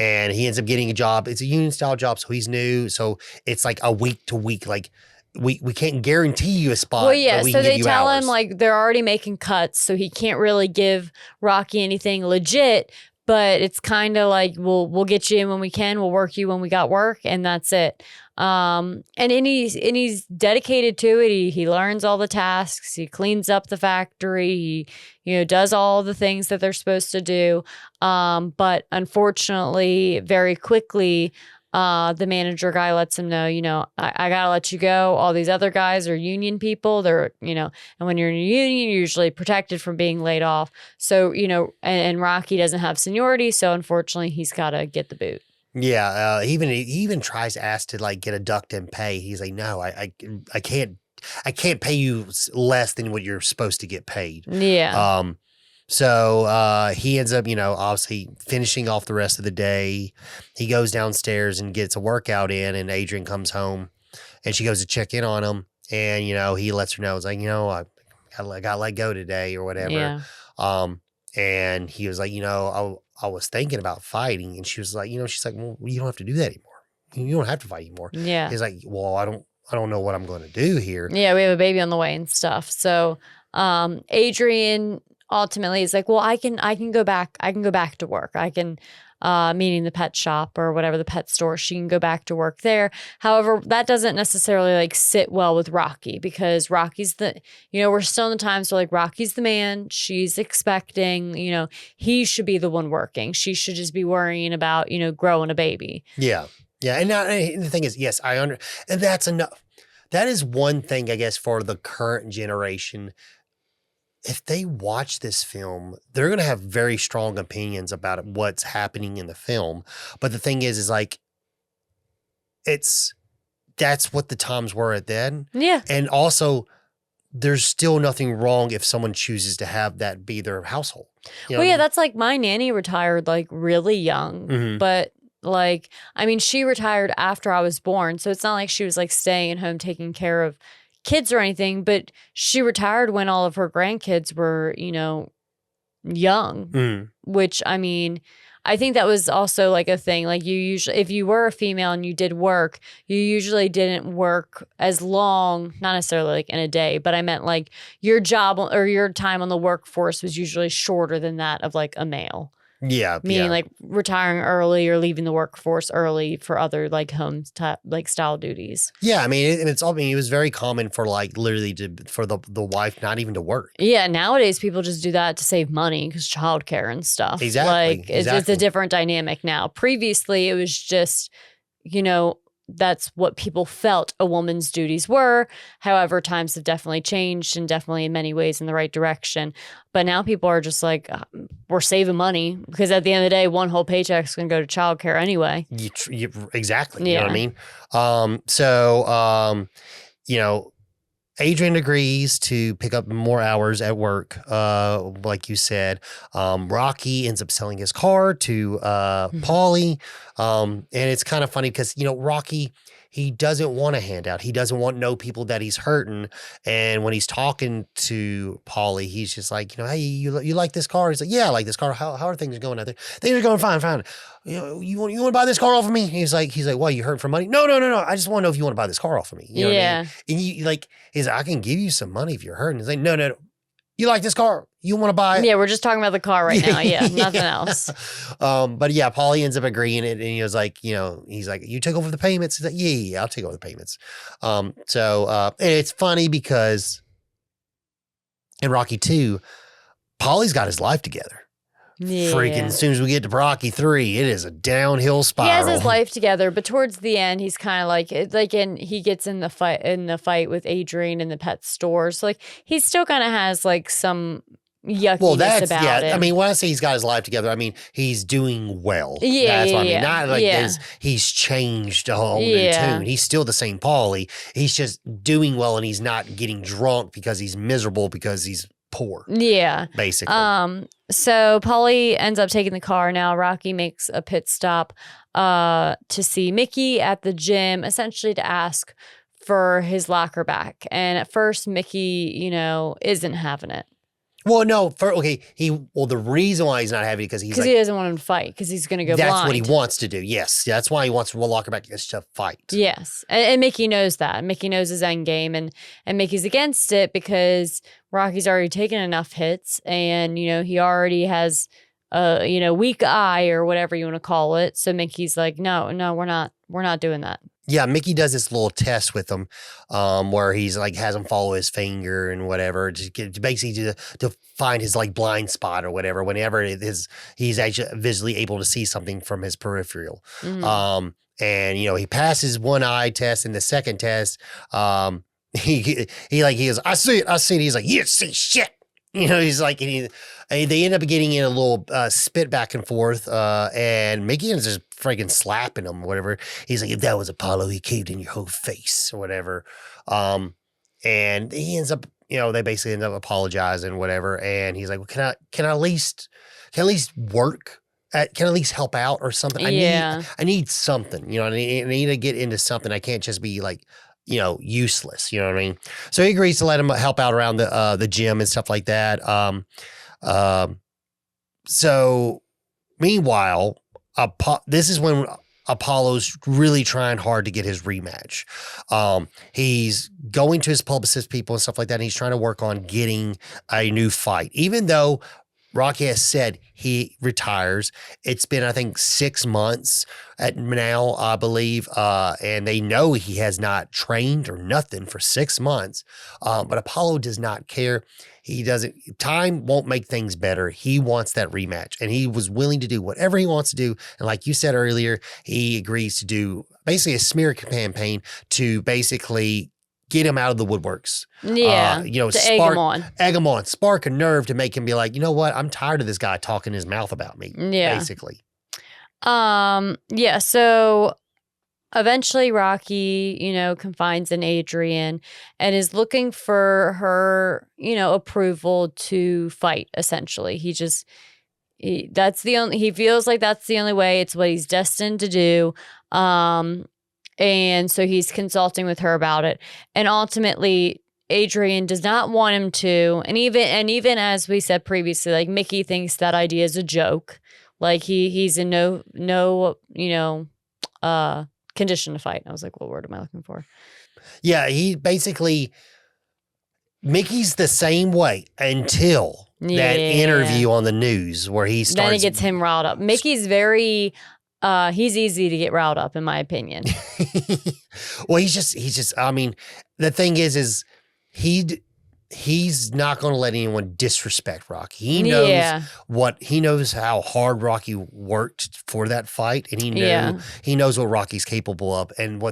And he ends up getting a job. It's a union style job, so he's new. So it's like a week to week, like we can't guarantee you a spot. Well, yeah. But we So can give they you tell hours. him like they're already making cuts, so he can't really give Rocky anything legit. But it's kind of like we'll get you in when we can. We'll work you when we got work, and that's it. And he's dedicated to it. He learns all the tasks. He cleans up the factory. He does all the things that they're supposed to do. But unfortunately, very quickly, the manager guy lets him know, I gotta let you go. All these other guys are union people. They're, and when you're in a union, you're usually protected from being laid off. So, and Rocky doesn't have seniority. So unfortunately, he's got to get the boot. Yeah. He even tries to ask to like get a duct in pay. He's like, no, I can't pay you less than what you're supposed to get paid. Yeah. So he ends up, obviously finishing off the rest of the day. He goes downstairs and gets a workout in, and Adrian comes home and she goes to check in on him. And, he lets her know, it's like, I got let go today or whatever. Yeah. And he was like, I was thinking about fighting. And she was like, she's like, well, you don't have to do that anymore. You don't have to fight anymore. Yeah. He's like, well, I don't know what I'm going to do here. Yeah. We have a baby on the way and stuff. So, Adrian ultimately is like, well, I can go back. I can go back to work. I can, meaning the pet shop or whatever, the pet store. She can go back to work there. However, that doesn't necessarily like sit well with Rocky, because Rocky's we're still in the times where like Rocky's the man. She's expecting, he should be the one working. She should just be worrying about, growing a baby. Yeah. Yeah. And the thing is, yes, and that's enough. That is one thing, I guess, for the current generation. If they watch this film, they're going to have very strong opinions about what's happening in the film. But the thing is like, that's what the times were at then. Yeah. And also, there's still nothing wrong if someone chooses to have that be their household. Well, yeah, that's like my nanny retired like really young, Mhm. but like, I mean, she retired after I was born. So it's not like she was like staying at home taking care of kids or anything, but she retired when all of her grandkids were, young, Mhm. which I mean, I think that was also like a thing. Like you usually, if you were a female and you did work, you usually didn't work as long, not necessarily like in a day, but I meant like your job or your time on the workforce was usually shorter than that of like a male. Yeah. Meaning like retiring early or leaving the workforce early for other like home type, like style duties. Yeah. I mean, it was very common for like literally for the wife not even to work. Yeah. Nowadays, people just do that to save money because childcare and stuff. Exactly. Like it's a different dynamic now. Previously, it was just, that's what people felt a woman's duties were. However, times have definitely changed and definitely in many ways in the right direction. But now people are just like, we're saving money because at the end of the day, one whole paycheck's going to go to childcare anyway. Exactly. You know what I mean? So, Adrian agrees to pick up more hours at work, like you said. Rocky ends up selling his car to Paulie. And it's kind of funny because, Rocky, he doesn't want a handout. He doesn't want to know people that he's hurting. And when he's talking to Paulie, he's just like, hey, you like this car? He's like, yeah, I like this car. How are things going out there? Things are going fine. You want to buy this car off of me? He's like, well, you hurt for money? No. I just want to know if you want to buy this car off of me. You know what I mean? And he's like, I can give you some money if you're hurting. He's like, no. You like this car? You want to buy it? Yeah, we're just talking about the car right now. Yeah, nothing else. But yeah, Paulie ends up agreeing it, and he was like, he's like, you took over the payments. He's like, yeah, I'll take over the payments. So it's funny because in Rocky 2, Paulie's got his life together. Yeah. Freaking, as soon as we get to Rocky 3, it is a downhill spiral. He has his life together, but towards the end, he's kind of he gets in the fight with Adrian in the pet store. So like he still kind of has like some yuckiness about it. I mean, when I say he's got his life together, I mean he's doing well. Yeah, that's what I mean. yeah. Not like he's changed a whole new tune. He's still the same Paulie. He's just doing well, and he's not getting drunk because he's miserable because he's poor, Yeah. basically. So Paulie ends up taking the car. Now Rocky makes a pit stop to see Mickey at the gym, essentially to ask for his locker back. And at first, Mickey, isn't having it. Well, no, the reason why he's not having it because Because he doesn't want him to fight because he's going to go that's blind. what he wants to do. Yes, that's why he wants Walker back is to fight. Yes, and Mickey knows that. Mickey knows his end game, and Mickey's against it because Rocky's already taken enough hits, and he already has a weak eye or whatever you want to call it. So Mickey's like, no, we're not doing that. Yeah, Mickey does this little test with him, where he's like has him follow his finger and whatever, basically to find his like blind spot or whatever. Whenever he's actually visually able to see something from his peripheral, and he passes one eye test, and the second test, he goes, I see it. He's like, you see shit. He's like, and they end up getting in a little spit back and forth, and Mickey is just freaking slapping him, whatever. He's like, if that was Apollo, he caved in your whole face or whatever. And he ends up, they basically end up apologizing, whatever. And he's like, well, can I at least work? Can I at least help out or something? I need something. I need to get into something. I can't just be like, useless. You know what I mean? So he agrees to let him help out around the gym and stuff like that. So meanwhile, this is when Apollo's really trying hard to get his rematch. He's going to his publicist people and stuff like that, and he's trying to work on getting a new fight. Even though Rocky has said he retires, it's been, I think, 6 months now, I believe, and they know he has not trained or nothing for 6 months, but Apollo does not care. He doesn't. Time won't make things better. He wants that rematch, and he was willing to do whatever he wants to do. And like you said earlier, he agrees to do basically a smear campaign to basically get him out of the woodworks. Yeah. To egg him on. Spark a nerve to make him be like, you know what? I'm tired of this guy talking his mouth about me. Yeah. Basically. Yeah. So eventually Rocky, confides in Adrian and is looking for her, approval to fight, essentially. He feels like that's the only way. It's what he's destined to do. And so he's consulting with her about it. And ultimately, Adrian does not want him to. And even as we said previously, like Mickey thinks that idea is a joke. Like he's in no condition to fight. I was like, what word am I looking for? Yeah, Mickey's the same way until that interview on the news where he starts. Then it gets him riled up. Mickey's very. He's easy to get riled up, in my opinion. Well, he's just. I mean, the thing is he's not going to let anyone disrespect Rocky. He knows how hard Rocky worked for that fight, and he knows what Rocky's capable of, and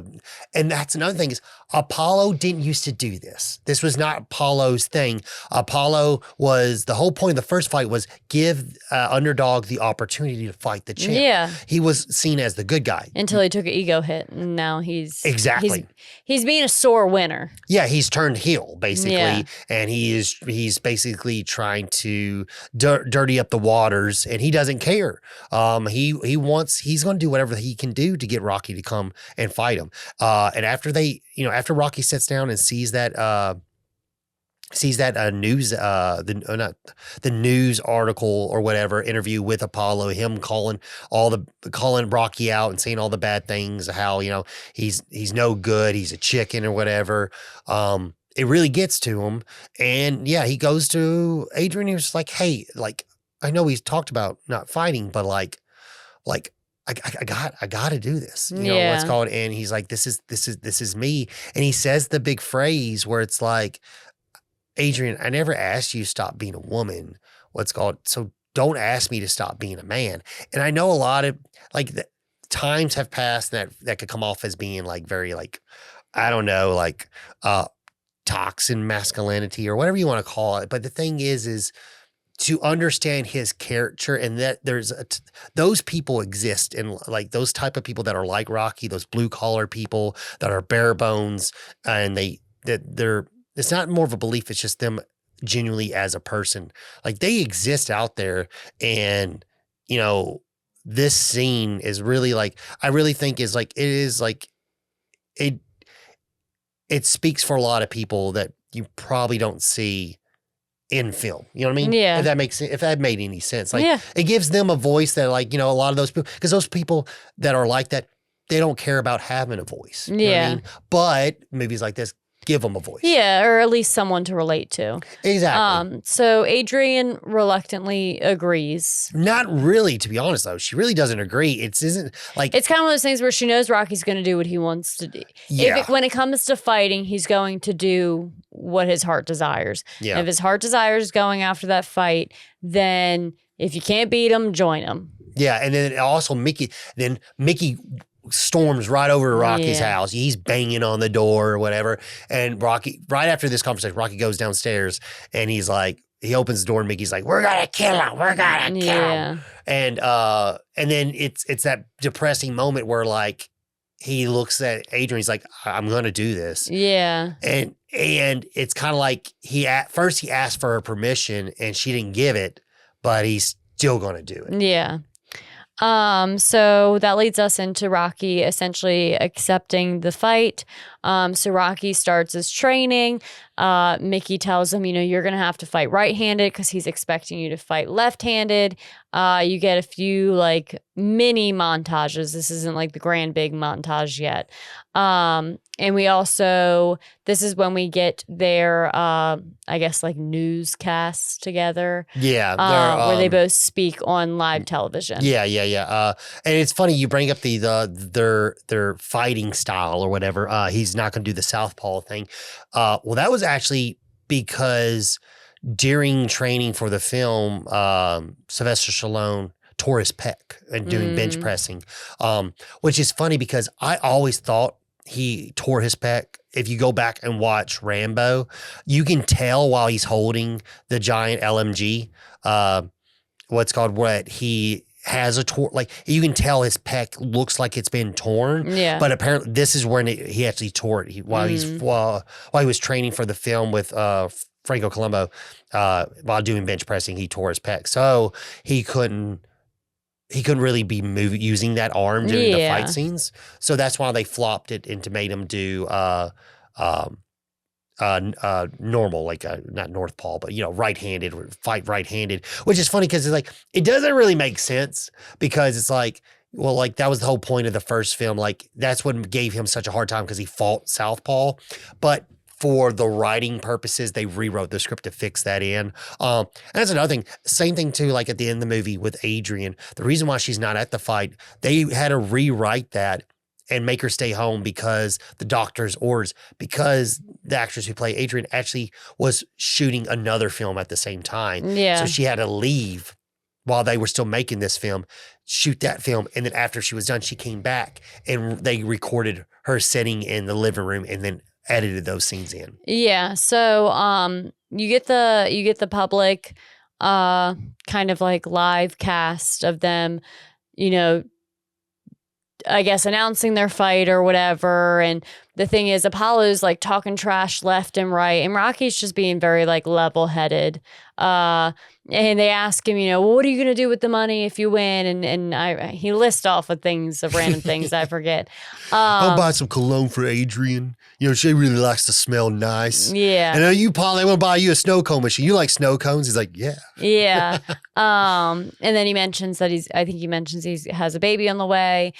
that's another thing is Apollo didn't used to do this. This was not Apollo's thing. Apollo was the whole point of the first fight was give underdog the opportunity to fight the champ. Yeah, he was seen as the good guy until he took an ego hit, and now he's being a sore winner. Yeah, he's turned heel basically, and he's basically trying to dirty up the waters, and he doesn't care. He's going to do whatever he can do to get Rocky to come and fight him. And after Rocky sits down and sees that news the news article or whatever interview with Apollo, him calling Rocky out and saying all the bad things, how he's no good, he's a chicken or whatever. It really gets to him, and he goes to Adrian. He was like, "Hey, like I know he's talked about not fighting, but like I got to do this. You know what's called?" And he's like, "This is me." And he says the big phrase where it's like, "Adrian, I never asked you to stop being a woman. What's called? So don't ask me to stop being a man." And I know a lot of the times have passed that could come off as being like very like I don't know like toxic masculinity or whatever you want to call it. But the thing is to understand his character and that there's those people exist, and like those type of people that are like Rocky, those blue collar people that are bare bones, and they're it's not more of a belief. It's just them genuinely as a person. Like they exist out there, and you know, this scene is really like I really think is like it is like it it speaks for a lot of people that you probably don't see in film. You know what I mean? Yeah. If that made any sense. Like Yeah. it gives them a voice that like, you know, a lot of those people, because those people that are like that, they don't care about having a voice. You know what I mean? But movies like this give them a voice. Yeah, or at least someone to relate to. Exactly. So Adrian reluctantly agrees. Not really, to be honest, though. She really doesn't agree. It isn't like It's kind of one of those things where she knows Rocky's going to do what he wants to do. Yeah. When it comes to fighting, he's going to do what his heart desires. Yeah. And if his heart desires going after that fight, then if you can't beat him, join him. Yeah, and then also Mickey storms right over to Rocky's house. He's banging on the door or whatever. And Rocky, right after this conversation, Rocky goes downstairs and he's like, he opens the door and Mickey's like, "We're gonna kill him. We're gonna kill him." And then it's that depressing moment where like he looks at Adrian, he's like, "I'm gonna do this." Yeah. And it's kind of like at first he asked for her permission and she didn't give it, but he's still gonna do it. Yeah. So that leads us into Rocky essentially accepting the fight. So Rocky starts his training. Mickey tells him, you know, you're going to have to fight right-handed because he's expecting you to fight left-handed. You get a few like mini montages. This isn't like the grand big montage yet. And we also, this is when we get their, I guess like newscasts together. Yeah. Where they both speak on live television. Yeah. And it's funny you bring up their fighting style or whatever. He's not going to do the southpaw thing. Well, that was actually because during training for the film, Sylvester Stallone tore his pec and doing bench pressing, which is funny because I always thought he tore his pec. If you go back and watch Rambo, you can tell while he's holding the giant LMG, what he has a torn, like you can tell his pec looks like it's been torn. Yeah. But apparently this is when he actually tore it while he was training for the film with Franco Colombo. While doing bench pressing, he tore his pec, so he couldn't really be using that arm during the fight scenes. So that's why they flopped it and made him do normal, like not northpaw, but you know, right-handed, fight right-handed, which is funny because it's like it doesn't really make sense because it's like, well, like that was the whole point of the first film. Like that's what gave him such a hard time because he fought southpaw, but for the writing purposes, they rewrote the script to fix that in. And that's another thing. Same thing too, like at the end of the movie with Adrian. The reason why she's not at the fight, they had to rewrite that and make her stay home because the doctor's orders, because the actress who played Adrian actually was shooting another film at the same time. Yeah. So she had to leave while they were still making this film, shoot that film. And then after she was done, she came back and they recorded her sitting in the living room and then edited those scenes in. Yeah. So you get the public kind of like live cast of them, you know, I guess announcing their fight or whatever. And the thing is, Apollo's like talking trash left and right, and Rocky's just being very like level-headed. And they ask him, you know, well, what are you going to do with the money if you win? And he lists off of random things I forget. I'll buy some cologne for Adrian. You know, she really likes to smell nice. Yeah. And you, Paul, they want to buy you a snow cone machine. You like snow cones? He's like, yeah. Yeah. And then he mentions that he has a baby on the way,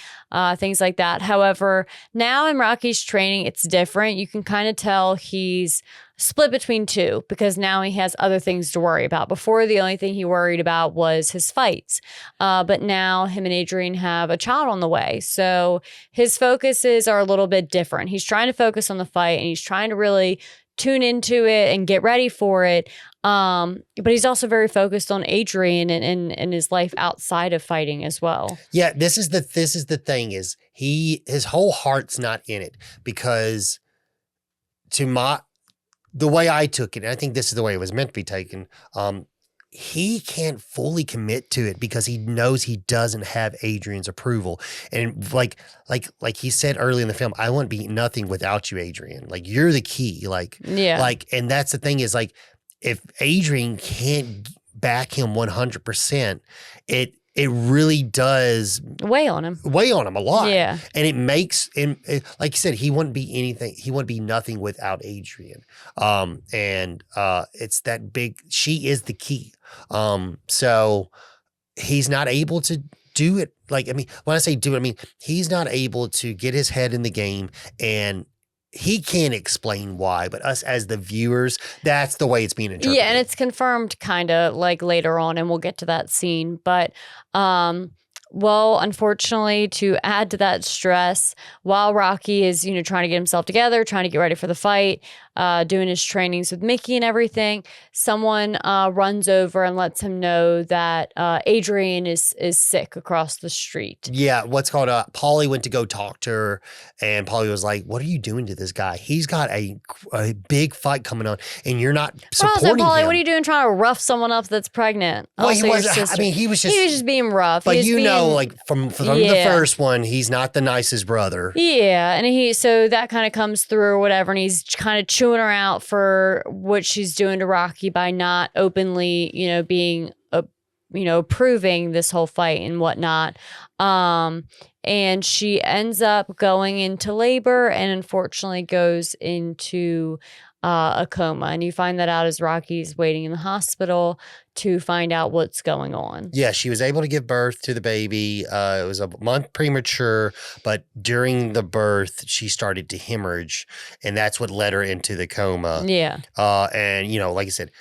things like that. However, now in Rocky's training, it's different. You can kind of tell he's split between two because now he has other things to worry about. Before, the only thing he worried about was his fights. But now him and Adrian have a child on the way. So his focuses are a little bit different. He's trying to focus on the fight and he's trying to really tune into it and get ready for it. But he's also very focused on Adrian and his life outside of fighting as well. Yeah, this is the thing is his whole heart's not in it because the way I took it, and I think this is the way it was meant to be taken, he can't fully commit to it because he knows he doesn't have Adrian's approval. And like he said early in the film, I wouldn't be nothing without you, Adrian. Like you're the key. And that's the thing is like, if Adrian can't back him 100%, it really does weigh on him a lot. Yeah. And it makes him, like you said, he wouldn't be anything. He wouldn't be nothing without Adrian. It's that big, she is the key. So he's not able to do it. Like, I mean, when I say do it, I mean, he's not able to get his head in the game, and he can't explain why, but us as the viewers, that's the way it's being interpreted. Yeah, and it's confirmed kind of like later on, and we'll get to that scene. But, well, unfortunately, to add to that stress, while Rocky is, trying to get himself together, trying to get ready for the fight, doing his trainings with Mickey and everything, someone runs over and lets him know that Adrian is sick across the street. Yeah, what's called Paulie went to go talk to her, and Paulie was like, "What are you doing to this guy? He's got a big fight coming on, and you're not supporting Paulie, him." what are you doing trying to rough someone up that's pregnant? Well, Also, he was. I mean, he was just being rough. But like from the first one, he's not the nicest brother. Yeah, and so that kind of comes through or whatever, and he's kind of chewing her out for what she's doing to Rocky by not openly, being approving this whole fight and whatnot. And she ends up going into labor and unfortunately goes into a coma. And you find that out as Rocky's waiting in the hospital to find out what's going on. Yeah, she was able to give birth to the baby. It was a month premature, but during the birth, she started to hemorrhage, and that's what led her into the coma. Yeah. And, like I said,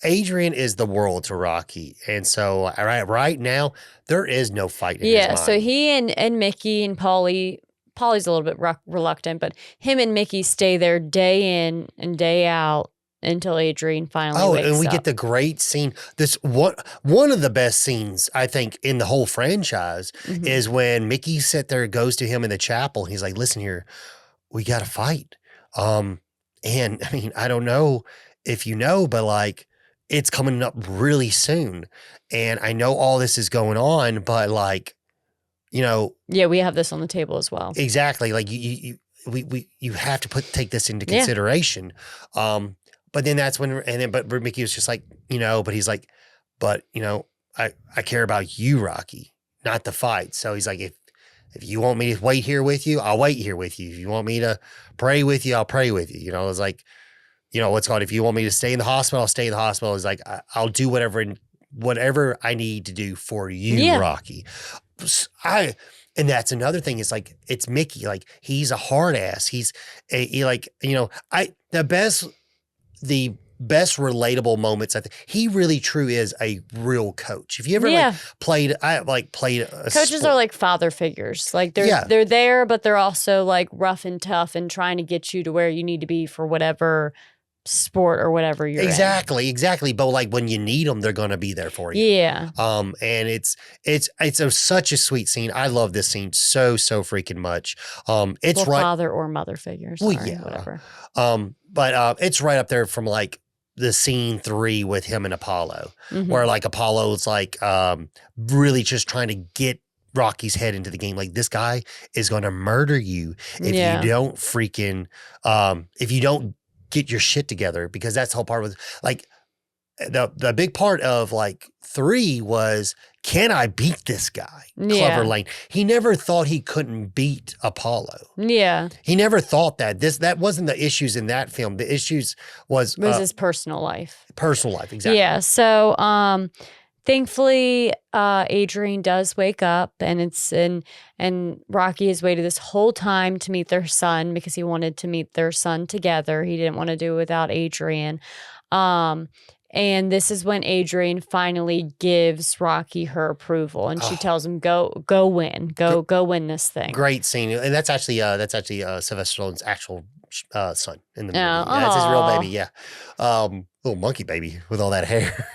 Adrian is the world to Rocky. And so right now, there is no fight in his mind. So he and Mickey and Paulie's a little bit reluctant, but him and Mickey stay there day in and day out until Adrian finally wakes up. And we get the great scene. This one of the best scenes, I think, in the whole franchise is when Mickey goes to him in the chapel. He's like, "Listen here, we got to fight." And I mean, I don't know if you know, but like, it's coming up really soon. And I know all this is going on, but like, yeah, we have this on the table as well. Exactly. Like you have to take this into consideration. But then that's when, but Mickey was just like, but he's like, but I care about you, Rocky, not the fight. So he's like, if you want me to wait here with you, I'll wait here with you. If you want me to pray with you, I'll pray with you. It's like, what's called, if you want me to stay in the hospital, I'll stay in the hospital. It's like, I'll do whatever I need to do for you, Rocky. And that's another thing. Is like, it's Mickey. Like, he's a hard ass. The best relatable moments. I think he really true is a real coach. If you ever played a coaches sport. Are like father figures. Like they're there, but they're also like rough and tough and trying to get you to where you need to be for whatever sport or whatever you're in. Exactly. But like when you need them, they're gonna be there for you. Yeah. And it's such a sweet scene. I love this scene so freaking much. It's father or mother figures. Whatever. But it's right up there from like the scene 3 with him and Apollo, where like Apollo's like really just trying to get Rocky's head into the game. Like, this guy is going to murder you if you don't if you don't get your shit together, because that's the whole part with like the big part of like 3 was, can I beat this guy? Clever Lane. He never thought he couldn't beat Apollo. Yeah. He never thought that wasn't the issues in that film. The issues was his personal life. Personal life, exactly. Yeah. So thankfully Adrian does wake up, and Rocky has waited this whole time to meet their son because he wanted to meet their son together. He didn't want to do it without Adrian. And this is when Adrian finally gives Rocky her approval, and she tells him, "Go win, go win this thing." Great scene, and that's actually Sylvester Stallone's actual son in the movie. Yeah, that's his real baby. Yeah, little monkey baby with all that hair.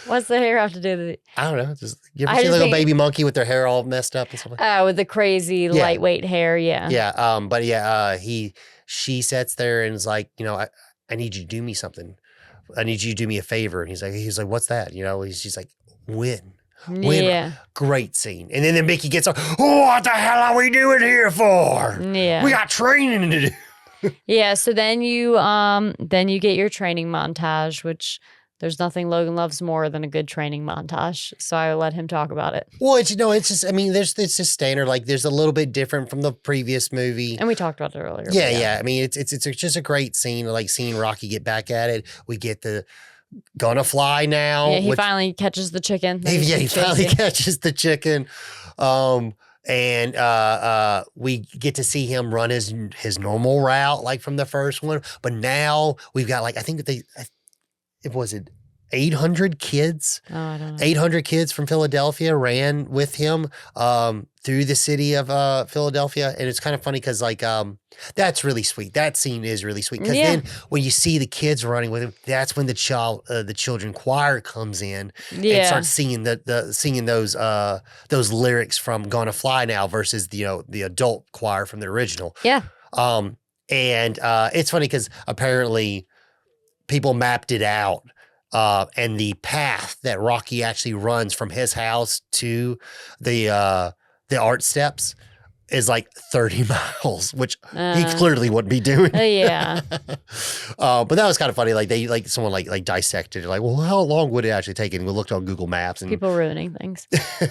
What's the hair have to do with it? I don't know. You ever see a little baby monkey with their hair all messed up and stuff like that? With the crazy lightweight hair, yeah. Yeah. But yeah, she sits there and is like, I need you to do me something. I need you to do me a favor. And he's like, what's that? She's like, win. Yeah. Great scene. And then Mickey gets up, what the hell are we doing here for? Yeah. We got training to do. Yeah, so then you get your training montage, which there's nothing Logan loves more than a good training montage. So I let him talk about it. Well, it's just, I mean, it's just standard. Like, there's a little bit different from the previous movie. And we talked about it earlier. Yeah, yeah. I mean, it's just a great scene, like seeing Rocky get back at it. We get the gonna fly now. Yeah, he finally catches the chicken. He finally catches the chicken. And we get to see him run his normal route, like from the first one. But now we've got, like, I think that it was 800 kids. Oh, I don't know. 800 kids from Philadelphia ran with him through the city of Philadelphia. And it's kind of funny because, like, that's really sweet. That scene is really sweet. Because then when you see the kids running with him, that's when the children choir comes in and starts singing singing those lyrics from Gonna Fly Now versus the adult choir from the original. Yeah. And it's funny because apparently people mapped it out. And the path that Rocky actually runs from his house to the art steps is like 30 miles, which he clearly wouldn't be doing. Yeah. But that was kind of funny. Like someone dissected it. Like, well, how long would it actually take? And we looked on Google Maps and people ruining things.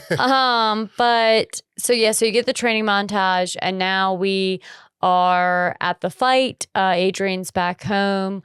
But so you get the training montage, and now we are at the fight. Adrian's back home.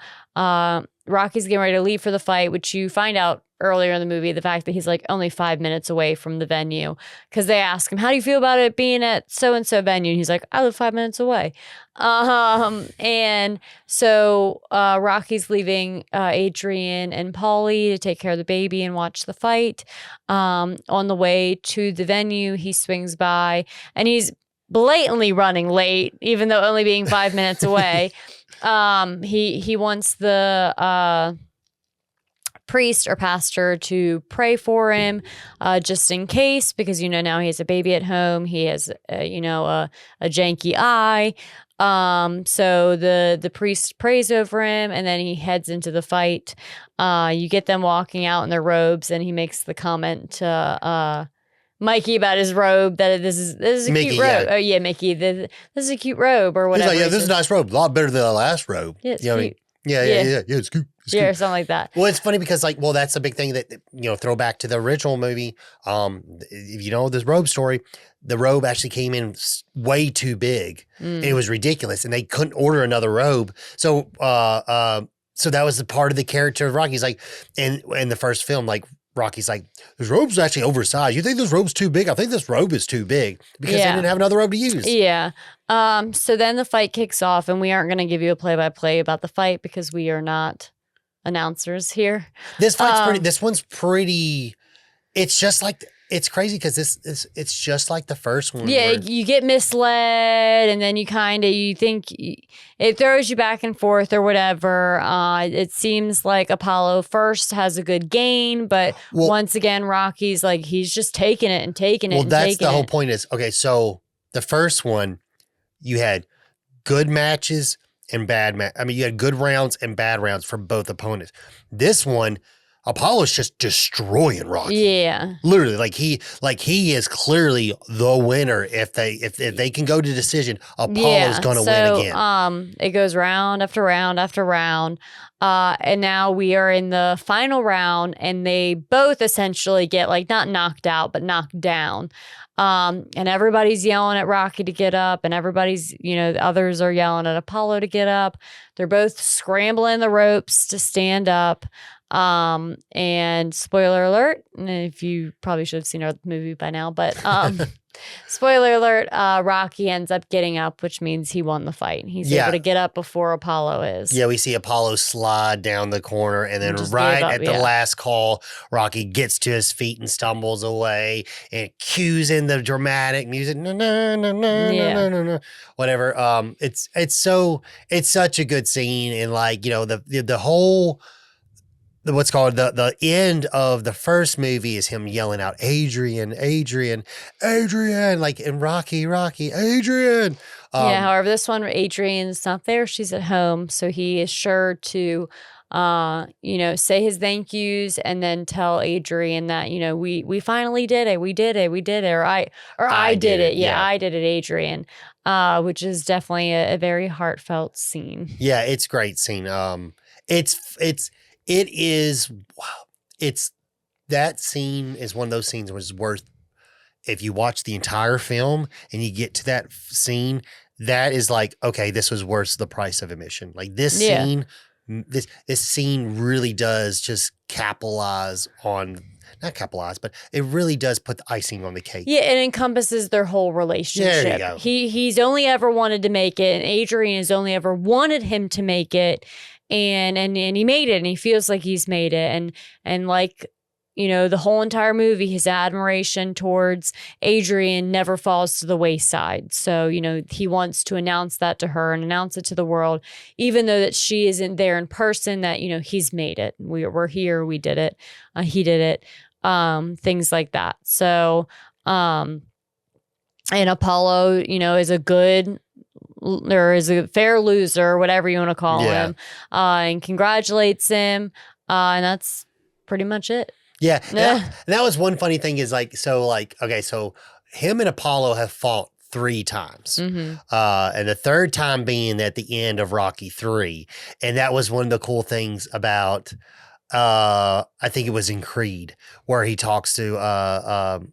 Rocky's getting ready to leave for the fight, which you find out earlier in the movie, the fact that he's like only 5 minutes away from the venue, because they ask him, how do you feel about it being at so-and-so venue? And he's like, I live 5 minutes away. And so Rocky's leaving Adrian and Paulie to take care of the baby and watch the fight. On the way to the venue, he swings by and he's blatantly running late, even though only being 5 minutes away. He wants the priest or pastor to pray for him, just in case, because now he has a baby at home. He has a janky eye. So the priest prays over him, and then he heads into the fight. You get them walking out in their robes, and he makes the comment to Mikey about his robe, that this is a Mickey, cute robe. yeah. Oh yeah, Mickey, this is a cute robe or whatever. He's like, yeah, this is a nice robe. A lot better than the last robe. Yeah, it's cute. Yeah, it's cute. It's yeah, cute. or something like that. Well, it's funny because, like, that's a big thing that, throw back to the original movie. If you know this robe story, the robe actually came in way too big. And it was ridiculous, and they couldn't order another robe. So, so that was the part of the character of Rocky. He's like, in the first film, like, Rocky's like, this robe's actually oversized. You think this robe's too big? I think this robe is too big because they didn't have another robe to use. Yeah. So then the fight kicks off, and we aren't going to give you a play-by-play about the fight because we are not announcers here. This fight's this one's pretty, it's just like, it's crazy because it's just like the first one. Yeah, you get misled, and then you think it throws you back and forth or whatever. It seems like Apollo first has a good gain, but once again, Rocky's like, he's just taking it and taking it. Well, that's the whole point is, okay, so the first one, you had good matches and bad you had good rounds and bad rounds for both opponents. This one, Apollo's just destroying Rocky. Yeah. Literally, like he is clearly the winner. If they can go to decision, Apollo's gonna win again. It goes round after round after round. And now we are in the final round, and they both essentially get, like, not knocked out, but knocked down. And everybody's yelling at Rocky to get up, and everybody's, the others are yelling at Apollo to get up. They're both scrambling the ropes to stand up. And spoiler alert, if you probably should have seen our movie by now, but spoiler alert, Rocky ends up getting up, which means he won the fight. He's able to get up before Apollo is. Yeah, we see Apollo slide down the corner, and then at the last call, Rocky gets to his feet and stumbles away, and cues in the dramatic music, whatever. It's such a good scene, and, like, the whole, what's called the end of the first movie is him yelling out, Adrian, Adrian, Adrian, like, and Rocky, Adrian. However, this one, Adrian's not there. She's at home. So he is sure to say his thank yous and then tell Adrian that, we finally did it. We did it. We did it. Or I did it. Yeah, I did it, Adrian. Which is definitely a very heartfelt scene. Yeah, it's a great scene. That scene is one of those scenes was worth, if you watch the entire film and you get to that scene, that is like, okay, this was worth the price of admission. Like this scene, this scene really does just not capitalize, but it really does put the icing on the cake. Yeah, it encompasses their whole relationship. There you go. He's only ever wanted to make it, and Adrian has only ever wanted him to make it, and he made it, and he feels like he's made it, and like, the whole entire movie, his admiration towards Adrian never falls to the wayside. So, he wants to announce that to her and announce it to the world, even though that she isn't there in person, that, he's made it. We're here. We did it. He did it. Things like that. So, and Apollo, is a good, or is a fair loser, whatever you want to call him, and congratulates him. And that's pretty much it. Yeah. That was one funny thing is so him and Apollo have fought 3 times. Mm-hmm. And the third time being at the end of Rocky 3. And that was one of the cool things about, I think it was in Creed, where he talks to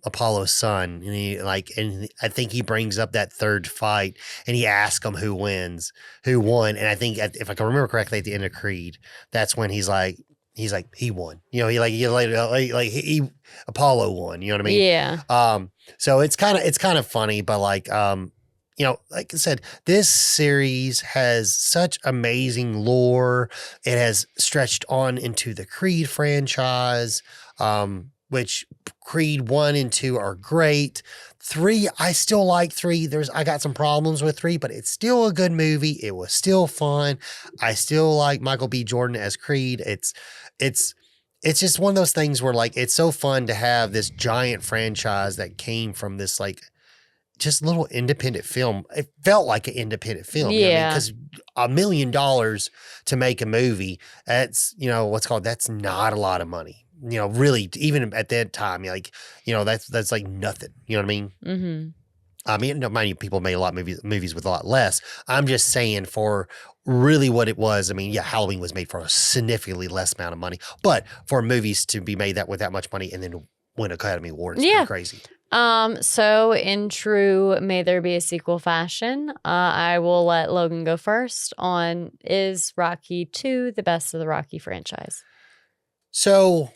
Apollo's son, and I think he brings up that third fight, and he asks him who won, and I think if I can remember correctly, at the end of Creed, that's when he's like he won, Apollo won, you know what I mean? Yeah. So it's kind of funny, but like I said, this series has such amazing lore. It has stretched on into the Creed franchise, which Creed 1 and 2 are great. 3, I still like 3. I got some problems with 3, but it's still a good movie. It was still fun. I still like Michael B. Jordan as Creed. It's just one of those things where like, it's so fun to have this giant franchise that came from this like just little independent film. It felt like an independent film. Yeah. Because $1 million to make a movie, that's, that's not a lot of money. Really, even at that time, that's like nothing. You know what I mean? Mm-hmm. I mean, mind you, people made a lot of movies with a lot less. I'm just saying for really what it was. I mean, yeah, Halloween was made for a significantly less amount of money, but for movies to be made with that much money and then win Academy Awards, is crazy. So in true May There Be a Sequel fashion, I will let Logan go first on, is Rocky 2 the best of the Rocky franchise? So,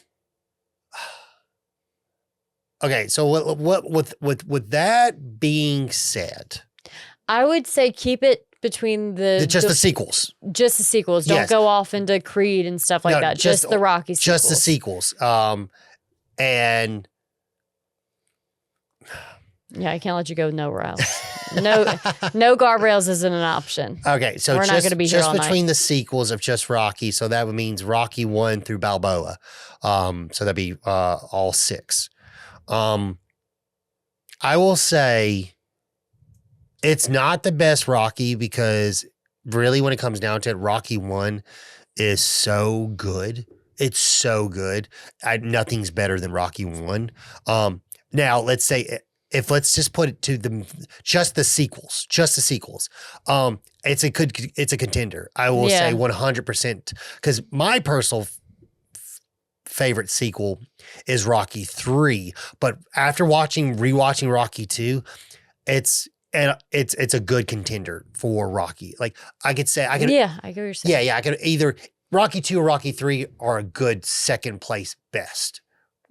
okay, so what with that being said, I would say keep it between the sequels. Just the sequels. Don't go off into Creed and stuff like that. Just the Rocky sequels. Just the sequels. And yeah, I can't let you go nowhere else. No guardrails isn't an option. Okay, so we're not going to be here all night. Just between the sequels of just Rocky, so that means Rocky 1 through Balboa. So that'd be all 6. I will say it's not the best Rocky because really when it comes down to it, Rocky 1 is so good. It's so good. Nothing's better than Rocky 1. Now let's say let's just put it to just the sequels. It's a contender. I will say 100% because my personal favorite sequel is Rocky 3, but after rewatching Rocky 2, it's a good contender for Rocky. Like I could say I get what you're saying. Yeah, I could either Rocky 2 or Rocky 3 are a good second place best,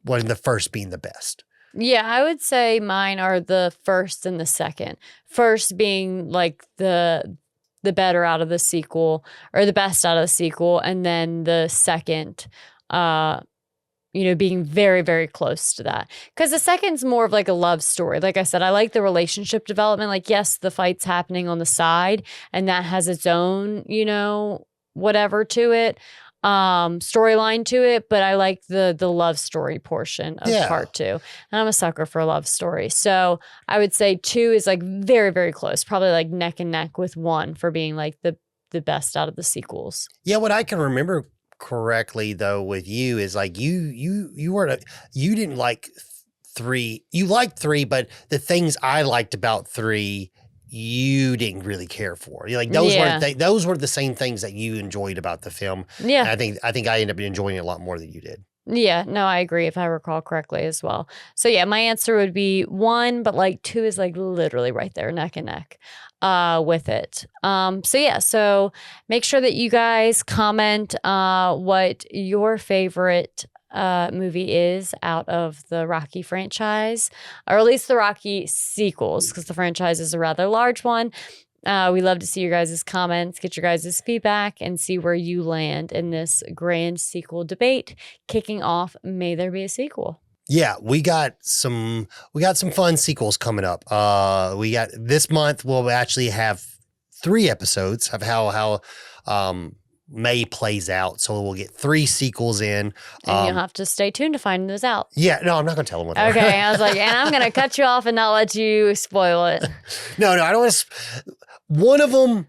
one the first being the best. Yeah, I would say mine are the first and the second. First being like the better out of the sequel or the best out of the sequel, and then the second being very, very close to that. Because the second's more of like a love story. Like I said, I like the relationship development. Like, yes, the fight's happening on the side and that has its own, whatever to it, storyline to it. But I like the love story portion of part 2. And I'm a sucker for a love story. So I would say 2 is like very, very close. Probably like neck and neck with 1 for being like the best out of the sequels. Yeah, what I can remember correctly though with you is like you weren't you didn't like three. You liked three, but the things I liked about three, you didn't really care for. Like those were the same things that you enjoyed about the film. Yeah. And I think I ended up enjoying it a lot more than you did. Yeah, no, I agree if I recall correctly as well. So yeah, my answer would be 1, but like 2 is like literally right there, neck and neck with it. So yeah, so make sure that you guys comment what your favorite movie is out of the Rocky franchise, or at least the Rocky sequels, because the franchise is a rather large one. We love to see your guys' comments, get your guys' feedback, and see where you land in this grand sequel debate. Kicking off, may there be a sequel? Yeah, we got some fun sequels coming up. We got this month. We'll actually have 3 episodes of how May plays out. So we'll get 3 sequels in. And you'll have to stay tuned to find those out. Yeah, no, I'm not going to tell them what they are. Okay, I was like, and I'm going to cut you off and not let you spoil it. No, I don't want to. One of them.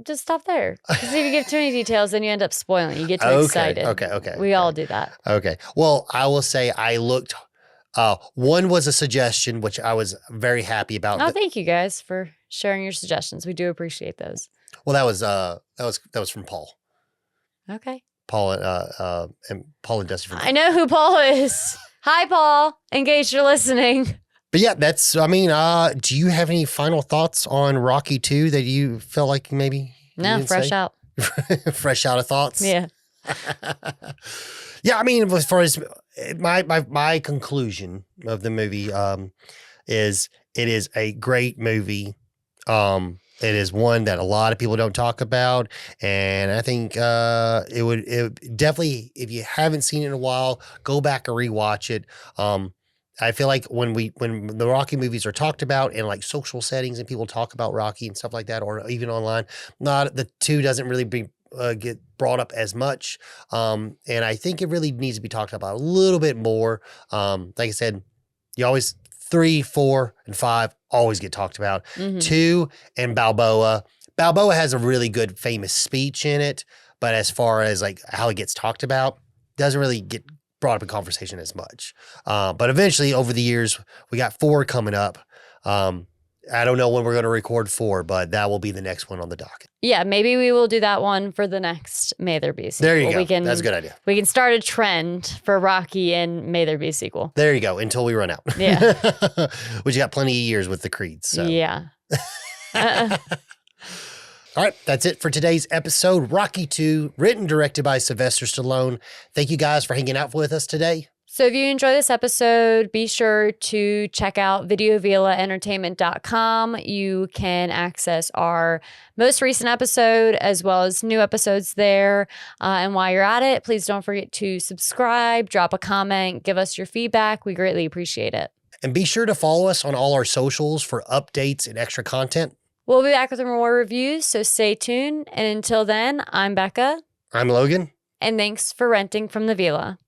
Just stop there. Because if you give too many details, then you end up spoiling. You get too excited. Okay. We all do that. Okay. Well, I will say I looked. One was a suggestion, which I was very happy about. Oh, thank you guys for sharing your suggestions. We do appreciate those. Well, that was from Paul. Okay. Paul and Dusty. I know who Paul is. Hi, Paul. In case you're listening. But yeah, do you have any final thoughts on Rocky 2 that you felt like maybe? No, fresh out. Fresh out of thoughts? Yeah. Yeah, I mean, as far as my conclusion of the movie is it is a great movie. It is one that a lot of people don't talk about. And I think it would definitely, if you haven't seen it in a while, go back and rewatch it. I feel like when the Rocky movies are talked about in like social settings and people talk about Rocky and stuff like that, or even online, the 2 doesn't really get brought up as much. And I think it really needs to be talked about a little bit more. Like I said, you always 3, 4, and 5 always get talked about. 2 and Balboa. Balboa has a really good famous speech in it, but as far as like how it gets talked about, doesn't really get brought up in conversation as much. But eventually over the years, we got 4 coming up. I don't know when we're going to record 4, but that will be the next one on the docket. Yeah, maybe we will do that one for the next May There Be a Sequel. There you go. That's a good idea. We can start a trend for Rocky and May There Be a Sequel. There you go, until we run out. Yeah. Which you got plenty of years with the Creeds. So. Yeah. All right, that's it for today's episode. Rocky 2, written and directed by Sylvester Stallone. Thank you guys for hanging out with us today. So if you enjoy this episode, be sure to check out videovilaentertainment.com. You can access our most recent episode as well as new episodes there. And while you're at it, please don't forget to subscribe, drop a comment, give us your feedback. We greatly appreciate it. And be sure to follow us on all our socials for updates and extra content. We'll be back with more reviews, so stay tuned. And until then, I'm Becca. I'm Logan. And thanks for renting from the Villa.